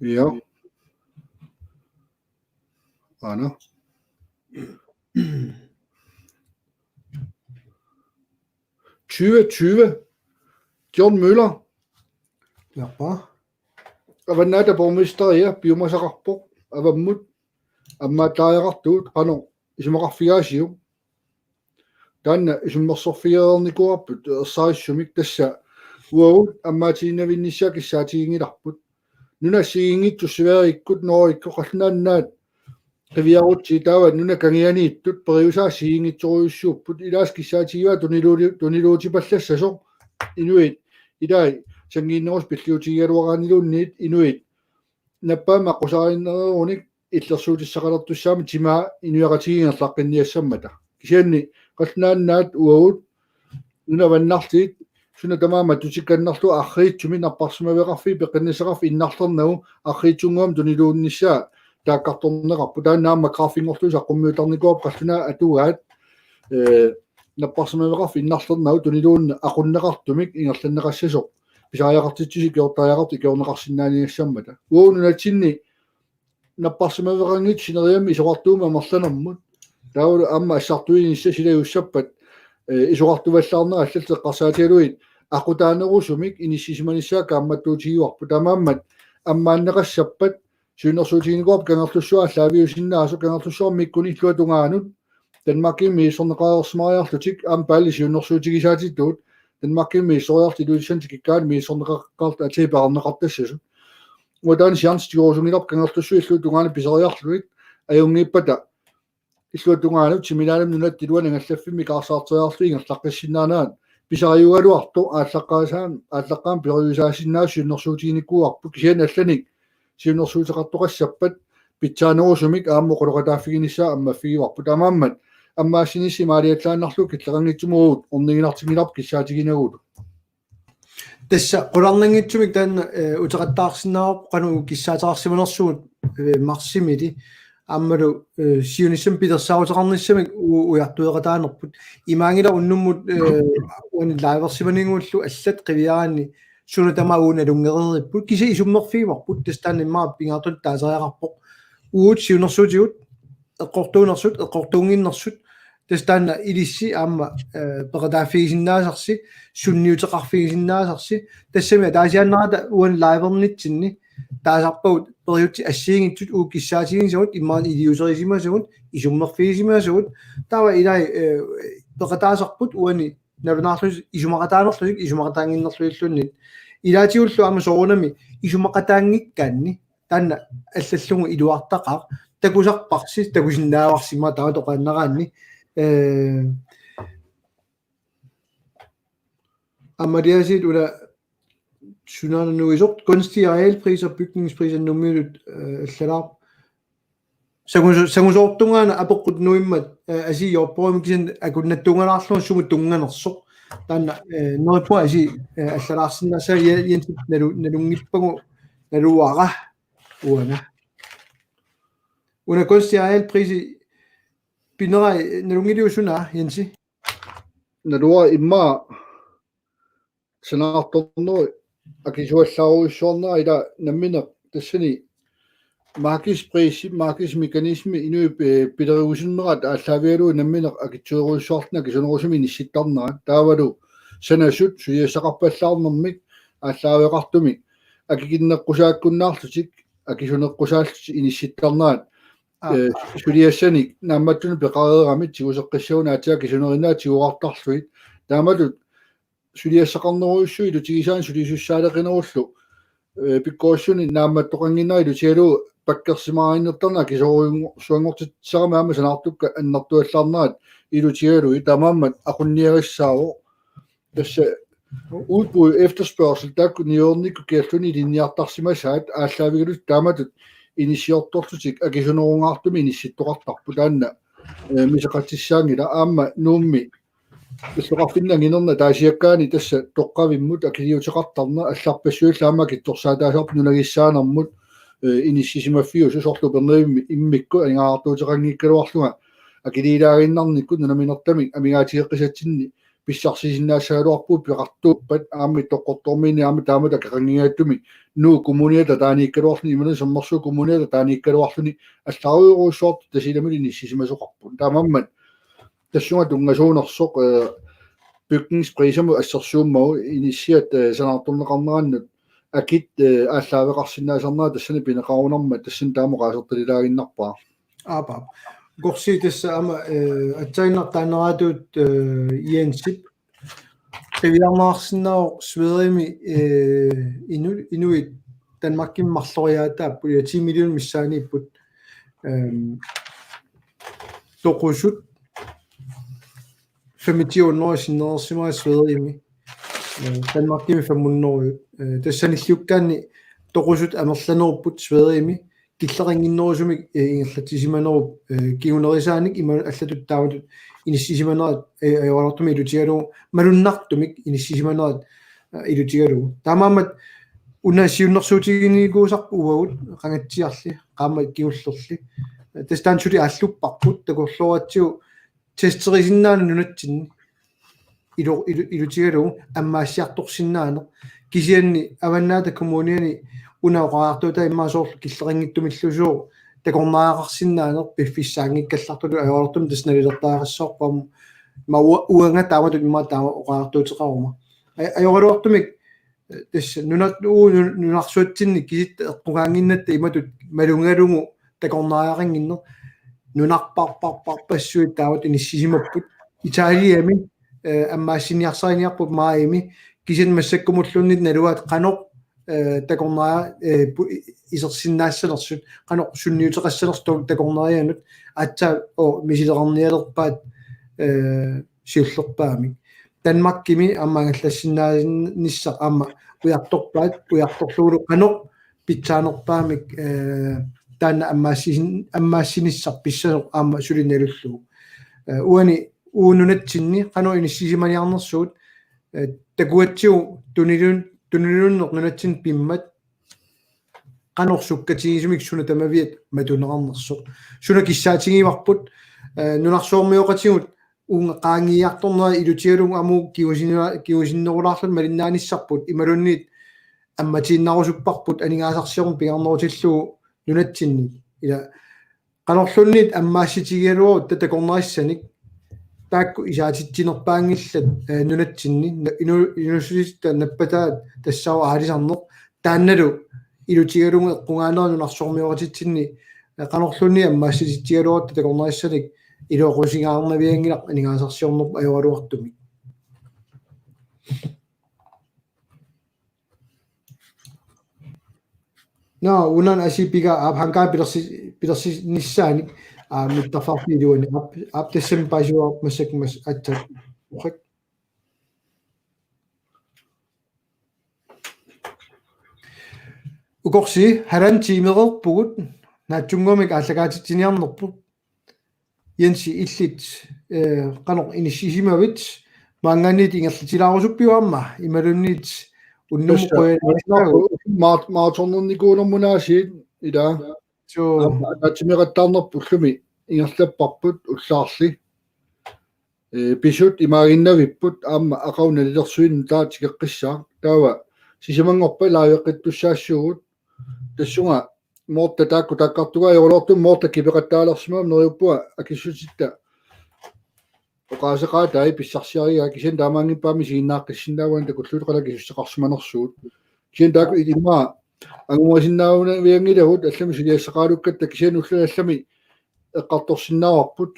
ja ana 2020 John Møller япа аваннаата боргмистерия биумасақарпоқ аваммут аммаатааяқартуут qano исумақарфигаасиу таанна исуммерсорфигаерникуарпут ерсаариссумик тасса уагут аммаатиинавиннissaа киссаатигингиларпут нунассигингитсуссувериккут ноорикку қаллааннаат qivиарутси таава нуна кангианииттут периусаасигингитсоруйуссууппут илаас киссаатигива тунилуутипаллассасо инуит илай сангииннерус пиллиутигиалуараанилуунниит инуит наппаама qusariinneruunik иллерсуутиссақалертуссаами тимаа инуяқатигингерлаққинниассаммата кисианни қаллааннаат уагут нунаваннартит суна тамаама тутикканнарлу арриитсуми нарпарсумавеқарфи пеққиннисақарфи иннарлернагу арриитсунгуам тунилуунниссаа тааккарторнеқарпу таанаама графингорлуса қуммиутарникуап қаллунаа атугаат наппарсумавеқарфи иннарлернагу тунилуунна ақуннеқартумик ингерланнеқассасоқ писааяқартитсиси киортааяқарти киорнеқарсинааниассаммата уунунатсинни наппарсумавеқангит синериами исоқартуума мерланермут таулу амма ассартуинисса силаюссаппат исоқартуваллаарнера аллалтеққарсаатиалуит ақутаанерусумик иниссисиманиссаа каамматтуутигиуарпу тамааммат аммааннеқассаппат сюнерсуутигиникуап кангерлуссуа лаавиусиннаасу кангерлуссуармиккуни луатунгаанут Danmarkimi сорнеқаерсмариарлутик аам паали сюнерсуутигисаатиттуут Danmarkimi сориарти луисантикиккаат миссорнеқаққарт атипаарнеқартассасу уатаани сиарнстигоорсунгилап кангерлуссуи луатунгаани писериарлуит аюнгиппата иллуатунгаанут симилаанам нунат тилуани галлаффими каарсаартериарлу ингерлаққиссинаанаат писариугалуарту ааллаққаам периусаасиннаа сюнерсуутигиниккуарпу кисиан алланик сиунерсуутеқартоқассаппат питсаанерусумик ааммо қолоқатааффигинissaа аммаффигиварпу тамааммат аммаассинисси маалиатлааннарлу киллеқангитсумуут орнигинартимиларп киссаатигинагуулу тасса qulарнингитсумик таанна утеқаттаарсинаарп qanu киссаатаарсиманерсуут марсимили аммалу сиунissam пидерсаутеқарниссамик уяртуеқатаанерпут имаангила уннуммут уани лайверсиманингууллу аллат qivиараанни суна тама уна лунгерериппут киси исуммерфигиварпут тастаан иммаа пингаартут таасариақарпоқ уут сиунерсуутигут эққортуунерсут эққортуунгиннерсут тастаанна илисси аама пеқатааффигисиннаасарси сунниутеқарфигисиннаасарси тассами таасианнерата уан лайвернитсинни таасарпагут periutti assiingittut uukissaatiginisugut immaan iliuserisimasugut isummerfiisimasugut tawa ilai peqataasarput uani nalunarlus isumaqataanerlusik isumaqataanginnerluillunnit ilaatiullu ama soorunami isumaqataangikkaanni taanna аллаллугу илуартақар такусарпарсис такусиннааварсима таа тоқааннераанни Amadiasit ulla sunana nuisort kunstige arealpriser bygningspriser numilut allarap sangusortungaana apoqqut nuimmat asi jorporimikisen akunnattunganarlun sumut tunganersoq taanna neripua asi allalaarsinnasa yensit nalungippagu naluara uana kunstige arealprisi pinerai nalungiliusuna yensi Nadua imma sanartornu akisuallaaruissuarnera ila nammine tassani markismekanismi inu pileriusinnerat ааllavialu nammine akitsueruissuartna kisunerusumi nissittarnera taavalu sanasut suiassaqarpallaarnermik ааllaaveqartumi akikinneqqusaakkunnaarlutik akisuneqqusaallutik inissittarneraat suliassanik naammattuni peqareeramit siguseqqissuuna atia kisunerinaa tiguartarluit taamalut suliassaqarneruissuilu tigisaan sulisussaalerqinerullu pikkuussuni naammattoqanginarilu tialu pakkersimaarinnertarna kisorusuangortitsarama ama sanartukka annertuallarneraat ilu tialu tamaammat aqunniarissaawo tassa udbud efterspørgsel takku niornikku kialluni linniartarsimasaat ааllaavигулут taamatut initiortorlutik akisunerungaartumi inissittoqartarpu taanna miseqatissaangila aamma nuummi иллоқарфиннангинерна таасиаккаани тасса тоққавиммут акилиутеқартарна алларпассуиллаама китторсаатаасарп нунагиссаанермут иниссисимаффиу сусорлу пернеимми иммикку ангаартуутеқангиккалуарлунга акилиилаагиннарникку нунаминертами амигаатигеққисатсинни писсарсисиннаассаалуарпуу пеқартууппат аами тоққортормини аами таамата қақангигааттуми нуу коммуниата таанииккалуарлуни ималун саммерсуу коммуниата таанииккалуарлуни алларуйоруссуарт тасиламили иниссисимасоқарпут таамаммат тассунга тунгасуунерсоқ bygningspriser ассерсууммау инисиат санаарторнеқарнераннут акит ааллаавеқарсинаасарнаа тассани пинеқарунарма тассан таамоқаасерталилаагиннарпаа аапа горситасса ама атсайнартаанараатуут иансип пивиарнаарсиннао сведерими инуит данмаркиммарлориаатааппу 10 миллион миссаанииппут тоқусут 25 år sinnersimaa svederimi Danmarkimi 500 tassanilluukkaanni toqusut amerlaneruput svederimi killeringinnerusumi ingerlatisimanerup kiunerisaanik ima allatuttaamatut inissisimanerat ajoraartumi ilutigalu malunnartumik inissisimanerat ilutigalu taamaamat unaasiunnersuutiginiguusarpu uagut qangatsiarli qaama kiullerli tastaansuli aallupparput takurluatsiu testerisinnaanu nunatsinni ilutigalu аммаассиарторсиннаанер кисианни аваннаата коммуниани унаоqaartuuta иммаасоорлу киллерингиттумиллусуу такорнаарарсиннаанер пиффиссаангиккаллартулу аёортум тасналилертаарассоорпам мауа уанга таамату имма таама oqaartuuteqaruma аёралуартумик тасса нунат нунарсуатсинни кисит эққугаангиннатта иматут малунгалугу такорнаарингиннер нунарпарпассуит таават иниссисимаппут италиами аммаассиниарсариниарпут маами кисин массаккумуллуннит налуат канеқ такорнаа исерсиннаассалерсут канеқ сунниутеқассалерсту такорнаарианут атса о мисилеқарниалерпаат сиуллерпаами Danmarkimi аммаагаллассиннаанисса аама уярторпаат уярторлуулу канеқ питсаанерпаамик таана аммаассиниссар писсанеқ аама сулиналуллугу уани уунунатсинни кану иниссисиманиарнерсуут такуатсиу тунилуннеқ нунатсин пиммат канорсуккатигисумик суна тамавиат матунеқарнерсоқ суна киссаатигиварпут нунарсуормиоқатигут уунга qaangiiartornera ilutigalung amu kiusиннерулаарлут малиннааниссарпут ималунниит амматииннарусуппарпут анигаасарсиорум пигарнерутиллугу нунатсинни ила канорлунниит аммаасситигиалуарут татакорнериссаник таакку исаатитсинерпаангиллат нунатсинни инусулиста наппатаат тассаа аалисарнеқ таанналу илутигалунга эққунгаанерну нарсормиоратитсинни qanorlunni аммаасситигалуарта такорнериссаник илуоқусигаарнавиангилақ анигаасарсиорнерп ажоралуартумик no unan asipiga ab hangka pidersi nissaanik mittafarfiluani ab tessempasuaq masakmas attat uqak ukorsi halan tiimereerpugut naatsunngumik aalлагаатитсиниарнерпут Jensi illit qanoq inissisimavit maanganit ingerlitilaarusuppiuamma imalunniit maatornernikuunermunaasiit ila so atimiqattaarnerpullumi ingerlapparput ullaarli pisut imaaginnavipput aamma aqaunalilersuin taatikeqqissaa taava sisimangorpa ilaaveqqittussaassiugut tassunga moorta taakku taakkartuga jorlortum moorta kipeqattaalersimam neriuppua akissutitta oqaaseqaatai pissarsiariga kisen taamaangippaami siginnaaqqissinnaawan takulluuteqala kisusseqarsimanersuut kisen taaku ilimmaa angumasinnaauna viangilagut allami suliassaqaalukkatta kisen ullala allami eqqartorsinnaawarput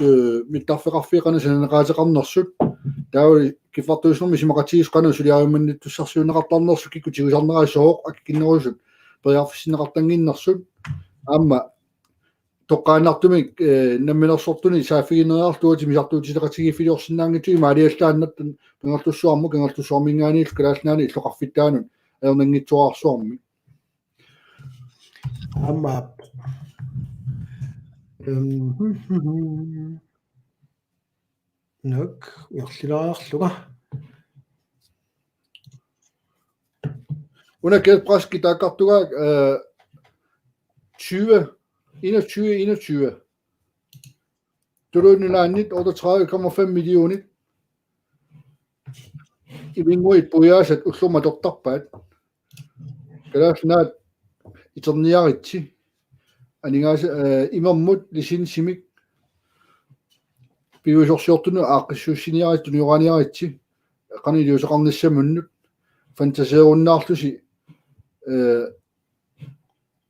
mittarfeqarfiiqana sananaqaateqarnersut taava kifartuusnermi simaqatigisqana suliaarimmannittussarsiuneqartarnersu kikkutigisarneraasooq akkinnerusut periarfissinneqartanginnersut aamma toqqaanartumik namminersortuni saafigineriartuuti misartuutileqatigifiliorsinnaangitui maaliallaannat pengertussuarmu kengertussuarmingaaniil kalaalnaani illoqarfittaanun aernangitsuarsuarmi amma nok uerlilaarluga Una gældbræsk i dagkartuga 21. Tulunulaannit 38,5 millionit. Ivinguit pujaasat ullumatortarpaat. Kalaasnaat iterniaritsi. Aningaasa imammut lisinsimik. Piusorsiortunu aaqqissuussiniarittu nioraniaritsi. Qaniliuseqarnissamunnut. Fantaseerunnaarlusi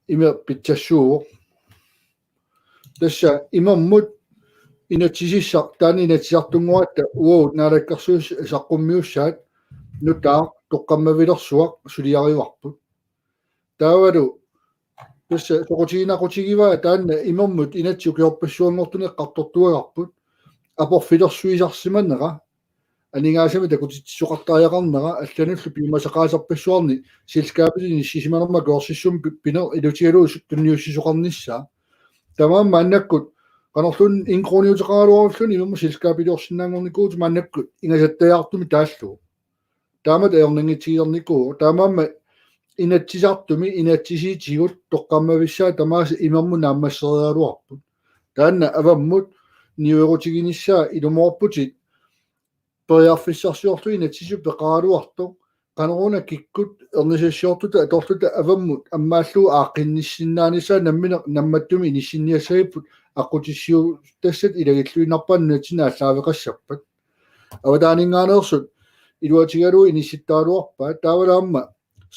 imer pitsassuuq tassa imammut inatsisissaq taani inatsisartunguatta uut naalakkarsuus saqqummiussaat nutaa toqqammavilersuaq suliariuarput taavalu tassa soqutiginaqutigiva taanna imammut inatsiukiorpassuanngortune eqqartortuagarput aporfilersuisarsimannera aningaasami takutitsuqartaajaqarnera allanullu piumasaqaasarpassuarni silskaapilini sisimanerma korsissum piner ilutigaluusut tunniussisuqarnissaa tamaamma annakkut qanorlun inkroniuteqaaluarullun imamma silskaapiliorsinnaangornikuut maannakkut ingasattajaartumi taallu taamat aernangitigilernikuu taamaamma inatsisartumi inatsisiitigut toqqammavissaa tamaasa imammu naammasserialuarput taanna avammut niuerutiginissaa ilumorputit periarfissarsiorlu inatsisu peqaaluartu qaneruna kikkut ernissassiortuta atorluta avammut ammaallu aaqqinnissinnaanissa nammattumi inissinniassagiput aqutissiu tassat ilagilluinarpannuatina allaaveqassappat avataaninngaanеrsut iluatigalu inissittaaluarpaat taavalaamma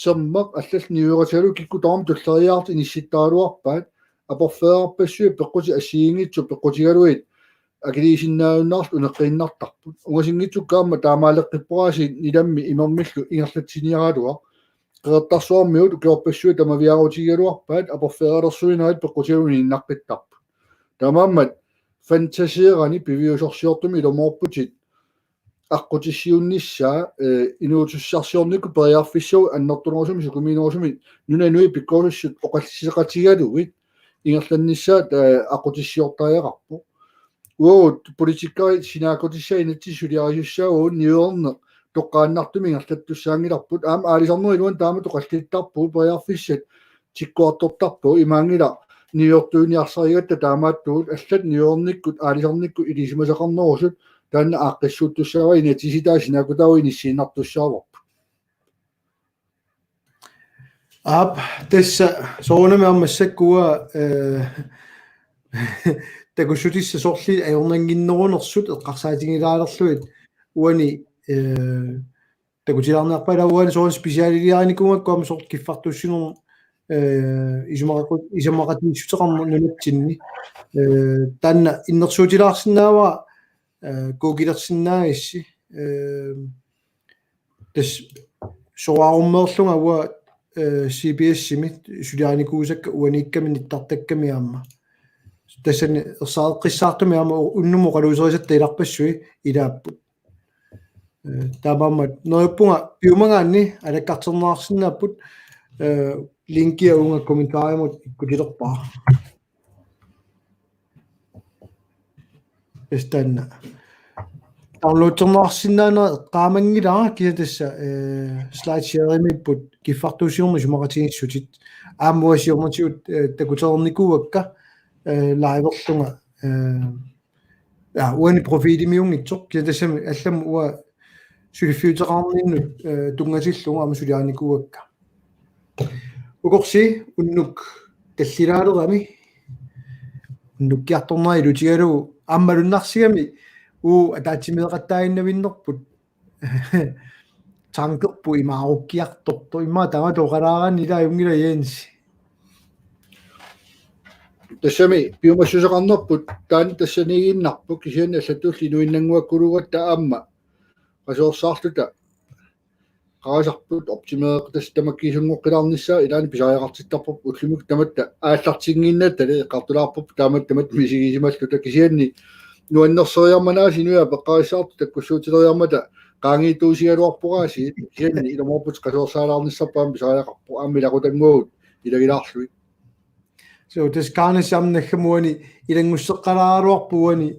semmaq allal niueratigalu kikkutaarm tulleriaart inissittaaluarpaat aporfeerarpassui peqquti assiingitsu peqqutigaluit akiliisinnaajunnaarlu uneqqinnartarput ungasingitsukkaamma taamaaleqqipporaasi nilammi imermillu ingerlatsiniaraalua qeertarsuarmiut ukiorpassui tamaviarutigaluarpaat aporfeeralersuinerit peqqutigaluni innaqqittarput tamaammat fantasierani piviusorsiortumi ilumorputit aqqutissiunnissaa inuutussarsiorniku periarfissau annertunerusumi sukumiinerusumi nunanui pikkorussut oqallisiqatigaluit ingerlannissaat aqutissiortaajaqarpu uut politikkari sinaakotissa inatsisuliarisussaa uun niuerne toqqaannartumi ingerlattussaangilarput aam aalisarneriluan taama toqallittarpu periarfissat tikkuartortarpu imaangila niuertuuniarsarigatta taamaattugut allat niuernikkut aalisarnikkut ilisimasaqarnerusut taanna aaqqissuuttussaava inatsisitaa sinaakutau inissiinartussaavarpu ab tessa soonami ammassakkua takussutissa sorli ajornanginnerunersut eqqarsaatigilaalersluit uani takutilarnearpalauani soon spesialiliarinikumakkuam sort kiffartussinun исумақатииссутеқарнернунатсинни таанна иннерсуутилаарсинаава куукилерсинаагисси тас соаруммерлунга уа CBS-симит сулиааникуусакка уаникками ниттартакками аама тассани ерсааққиссаартуми аама уннуму қалуусерисатта иларпассуи илааппут таамааммат ноиппунга пиумагаанни алаккартернаарсинааппут линкиа унга комментааримут иккутилерпаа эстанна таулууттернаарсинаана qaamangilaa киатасса слайд шеримиппут киффартуусиорма сумақатигиссутит аамуасиорнатигут такутерникуакка лайверлунга уани профилимиунгитсоқ киатассами алламу уа сулиффиутеқарниннут тунгасиллунга ама сулиааникуакка укорси уннук таллилаалерами уннуккиарторнаа илутигалу аммалуннарсигами атаатсимеэқаттаагиннавиннерпут тангерпу имааруккиарторто имма тама тоқалааран ила юнгила яенси тассами пиумассусеқарнерпут таани тассанигииннарпу кисиани аллатуулли нуиннангуаккулугатта аама qasuorsaarluta qaasarput optimeeqtas tamakkiisunngoqqilаарnissaa ilaani pisariaqartittarpup ullumuk tamatta aallartingiinnatta eqqartulaarpup taamattamat misigisimalluta kisianni nuannerseriarmanaasi nuya peqqarissaartu takkussuutileriarmata qaangiituusigaluarpuraasi kisianni ilomorput qasuorsaalaarnissarpaam pisariaqarpu aammilaqutanguut ilagilaarlui so das kaanassamnaggamuani ilangusseqqalaaruarpuani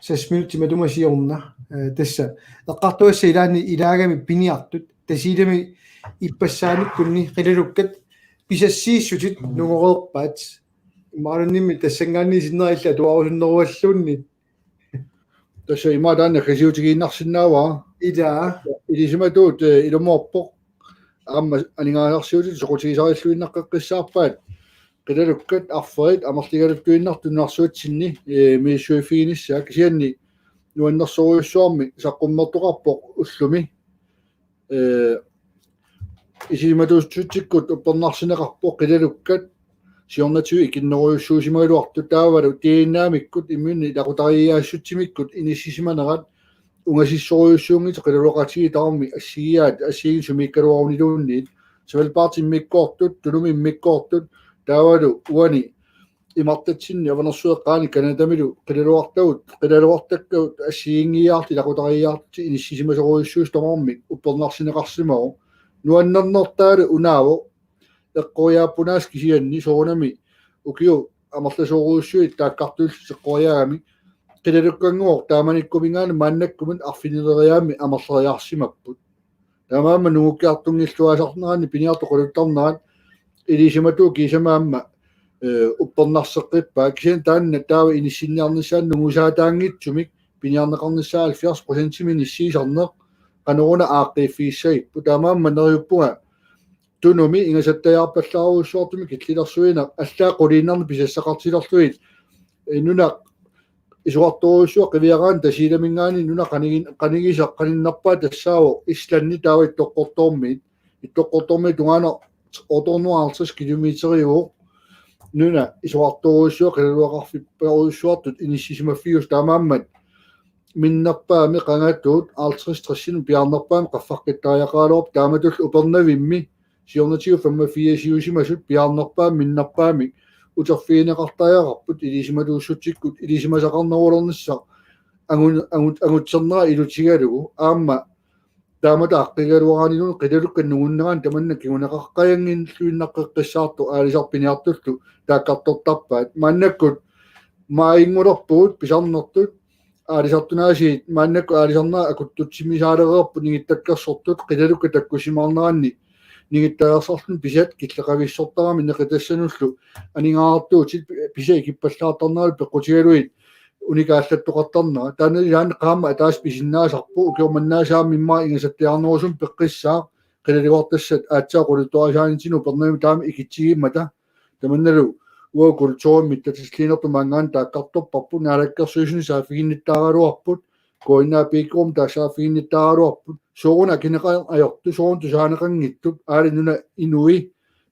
6 minutti madumasiorna тасса эққартуасса илаани илаагами пиниартут тасилами иппассааниккунни қилалуккат писассииссутит нугореерпаат имаалунними тассангаанни синнерилла туарусуннеруаллуунни тасса имаалаана хасиутигииннарсинаава илаа илисиматуут илумоорпоқ аама анингаанерсиутит соқутигисариллуиннаққаққиссаарпаат қилалуккат арферит амерлигалуттуиннартуннарсуатсинни миссуифииниссаа кисианни nuannersoruissuarmi saqqummertoqarpoq ullumi isiimatuussuttikkut uppernaarsineqarpoq qilalukkat siornatui ikinneruissuusimagaluartu taavalu tiinnaamikkut immunni laqutariiaassutimikkut inissisimanerat ungasissoruissuungit qilaluqatigi tarmi assigiaat assiigin sumiikkaluaruniluunniit savalpaartimmikkoortut tulumimmikkoortut taavalu uani имартатсинни аванерсуэққаани канадамилу қилалуартагут қилалуартаккаут ассиингиаарти лақутариаарти иниссисимасоруиссуус тамаармик уппернарсинеқарсимау нуаннернертаалу унааво эққояаппунаас кисианни соонами укиу амерласоруиссуит тааккартуулли эққояагами қилалуккангуор тааманиккумингаани мааннаккумат арфинилериаами амерлериарсимаппут таамаама нугуккиартунгиллуасарнерани пиниарту қулуттарнерат илисиматуу кисамаама uppernarsseqqippa kisen taanna taava inissinniarnissaан nungusаатаангитсумик пиниарнеқарниссаа 70% миниссиисарнеқ qanuruna aaqqiiffiissagippu taamaamma neriuppunga tunumi ingasattayarpallaaruussuartumi kitlilersuina allaa quliinnerni pisassaqartilerluit nuna isuartoruussua qiviaraan tasiilamingaani nuna qanigisaq qaninnerpaa tassaawo islanni taava ittoqqortormiit tungaana otornuartris kilometeriuq nuna isuartoruussua qilaluaqarfipperuussuartut inissisimaffius taamaammat minnerpaami qangattuut 50-30 piarnerpaami qaffaqqittaajaqaaluarp taamatull upernavimmi siornatiu 85-siusimasut piarnerpaami minnerpaami uterfiineqartaajaqarput ilisimaluussutikkut ilisimasaqarnerulernissaa angutsernera ilutigalugu aamma taamata aqqigaluaraanilun qilalukkannugunneraan tamanna kiguneqaqqayanginluinnaqqeqqissaartu aalisarpiniartullu taakkartortarpaat maannakkut maaingulorpuut pisarnertut aalisartunaasiit maannakku aalisarnaa akuttutsimisaalereerput nigittakkersortut qilalukka takkusimaarneranni nigittajarsarlun pisat killeqavissortarami neqitassanullu aningaartuutit pisa ikippallaartarneralu peqqutigaluit unikaallattoqartarnera taanalilaan qaama taas pisinnaasarpu ukiormannaasaamimmaa ingasattiarnerusum peqqissaa qilaliguartassat aatsaaquluttuarisaanitinu pernami taami ikitsigimmata tamannalu uakultuormit tatisliinertumaangaan taakkartorparpu naalakkersuisuni saafiginnittaaraluarput koinnaa piikkurum taasaafiginnittaaraluarput sooruna kineqaajortu soorun tusaaneqangittut aalinuna inui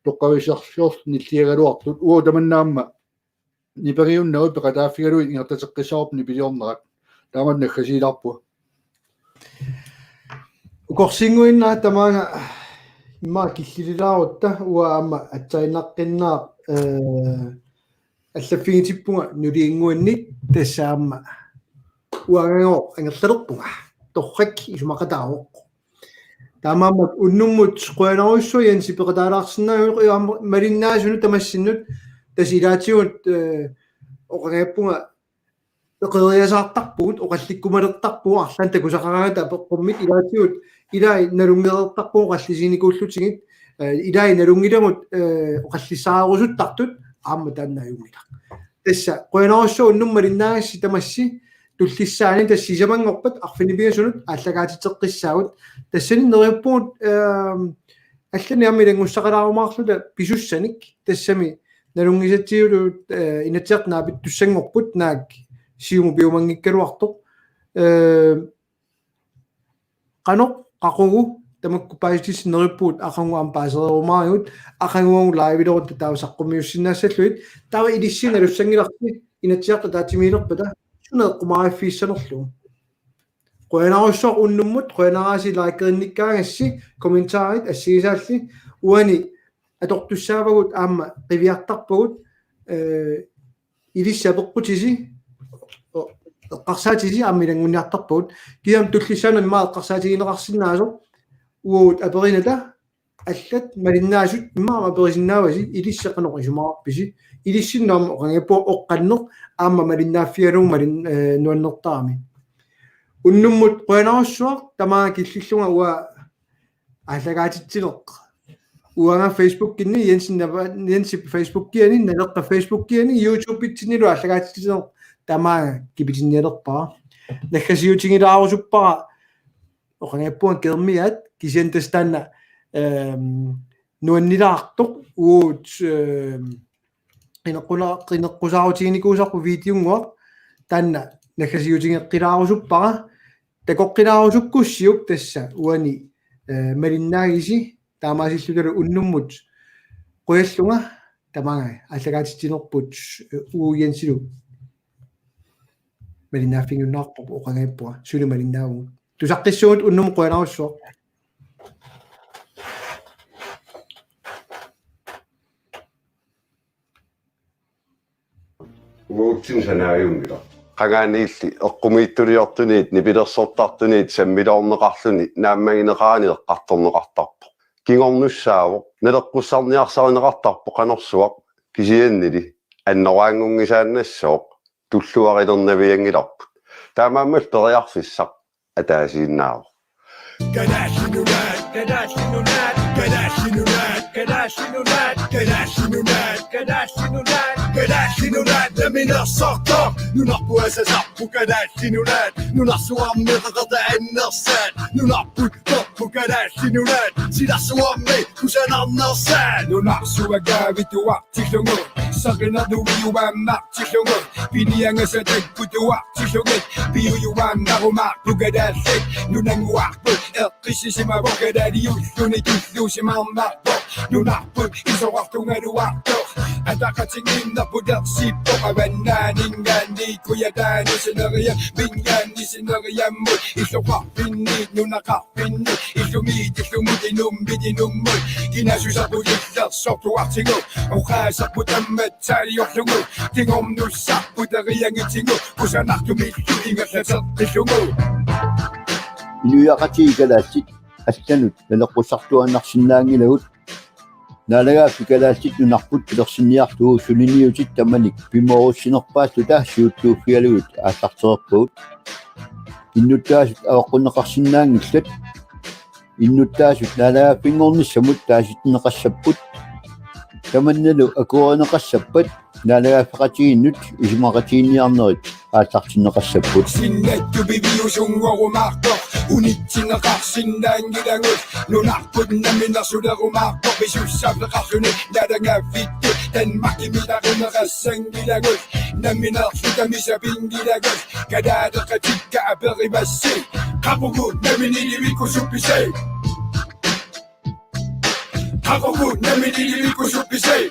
тоққависарсуорл ниллиагалуартут уу таманнаама нипариуннагут пеқатааффигалуит ингертасеққиссаарп нипилиорнерат таамат наггасииларпуа укорсингуиннаа тамаага имма киллилилаарутта уаама атсаиннаққиннаа аллаффигитиппунга нулиингуинник тассаама уагаго ангерлалерпунга торрак исумақатааоқ таамаамат уннуммут қуанаруссу янси пеқатаалаарсиннаагу иаама малиннаасуну тамассиннут тасилаатигут оқагаппунга эқериасаартарпугут оқалликкумалертарпуга арлан такусақарагата пеққуммит илаатигут илай налунгеэртарпуга қаллисиникууллутигит илай налунгиламут оқаллисаарусуттартут аама тааннааюмила тасса қуанаруссу уннуммалиннаагасси тамасси туллиссаани тассисамангорпат арфинипиасунут аллагаатитеққиссаагут тассани нериуппугут аллани аммилангуссақалаарумаарлута писуссаник тассами налунгисатсиулут инатсиарнаапит туссангорпут наак сиуму биумангиккалуартоқ қано қақугу тамакку паистис нериуппуут ақангу ампаасерерумаариут ақангуангу лайвилерут таавасаққумиуссинаассаллуит тава илиссиналуссангиларти инатсиарта таатимиилерпата сунеққумааффииссанерлу қуанаруссоо уннуммут қуанарааси лайкеринниккаагасси комментаарит ассигисаалли уани атортуссаавагут аама қивиартарпагут илиссапеққутиси эққарсаатиси ааммилангунниартарпагут киам туллиссаана имма эққарсаатигинеқарсинаасо уут аперината аллат малиннаасут имма аперисиннааваси илиссақанеқ исумаарписи илиссиннаама оқангаппуа оққаннеқ аама малиннааффигалуг малин нуаннертаами уннуммут қуанаруссуақ тамаа киллиллунга уа аллагаатитсинеқ уанга Facebook кинни янси Facebook киани налеққа Facebook киани YouTube питсинилу аллагаатитсинеқ тамаа кипитинниалерпаа наггасиутингилаарусуппара оқангаппуан кермиат кисиантастанна нуаннилаартоқ уут qinaqqusaarutiginikkuusarpu videonguaq taanna naggasiutigeqqilаарusuppaqa takoqqilaarusukkуссиук тасса уани малиннаагиси таамаасиллуталу уннуммут quallunga тамага аллагаатитсинерпут ууянсилу малиннааффингуннаарпу оқангаппуа сулу малиннаагу тусаққиссуут уннум quanaarussoo уутсин санааюммила qangaaniilli eqqumiittuliortuniit nipilерsortartuniit sammilorneqarluni naammaginеqaani eqqartorneqartarpo kingornussaavo naleqqussarniarsarineqartarpo qanorsuaq kisiannili annoraangungisaannassoq tulluarilernaviangilarput taamaammal periarfissaq ataasiinnaavo Gadashinulat, Gadashinulat, Gadashinulat, Gadashinulat, Gadashinulat, Gadashinulat, Gadashinulat, لمن الصقر ننقو أساسا Gadashinulat, ننصو أمي غدا النصان ننقو طب Gadashinulat, سيداسو أمي كوشانا النصان ننقصو أقابت وقت شنور سقنا دوي وامنا شنور بني أنسى تكبت وقت شنور بيو وامنا ومعك Gadashik ننقو أحبت القشي ما بقدريو ننقو شما نقو ننقو إذا وقتو نروقتو أتاقتين نبدا سيبو أبناني كويا داني سنغيا بنياني سنغيا مو إذا وقفني ننقفني إذا ميدي خمودي نمبدي نمو إنا سوزابو جدا صوتو وقتنو وخاسقو تمتالي يحلمو تنغم نساقو دغياني تنغو كوزا نحتو ميتو إنغا تسقشنو Inuiaqatiikalaassit алланут налеққусартуаннарсинаангилагут налагааффикалаассит нунарпут пилерсинниартуу сулиниутит таманик пиморуссинерпаатту таассиуттууффигалугут ааллартерерпугут иннуттаасут аваққуннеқарсинаангиллат иннуттаасут налагааффингорниссамут тааситнеқассаппут таманналу акуарнеқассаппат налагааффеқатигиннут исумақатигинниарнерит ааллартиннеқассаппут Sinettu bibiusungorumarpo unitsinneqarsinnaangilangut nunarput naminarsulerumarpo pisussavleqarluni nalangaaffittu tanmakimilaruneqassangilangut naminarlutamisapingilagut kadaadeqatikka aperimassi qapugut naminilivikusuppisei Hagogut naminili ko supise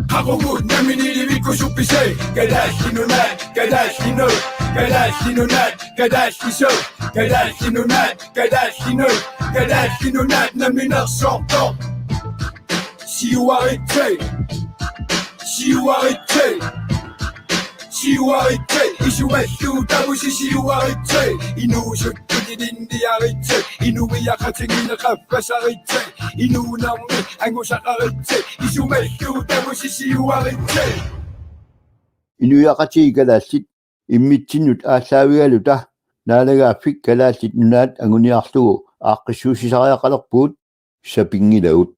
Hagogut naminili ko supise Gadash linunat, gadash linot Gadash linunat, gadash liso Gadash linunat, gadash linot Gadash linunat na 1900 Si you arrêtez Si you arrêtez Si you arrêtez Isu weshu tabushi si you arrêtez Inu shukki dindi arrêtez Inu yakatini na kapas arrêtez Inu nami angosak arrêtez Isu weshu tabushi si you arrêtez Inuyaqati kalassit immitsinut aassaavigaluta naalagaaffik kalassit nunaat anguniarlugu aaqqissuusisariaqalerpuut sapingilagut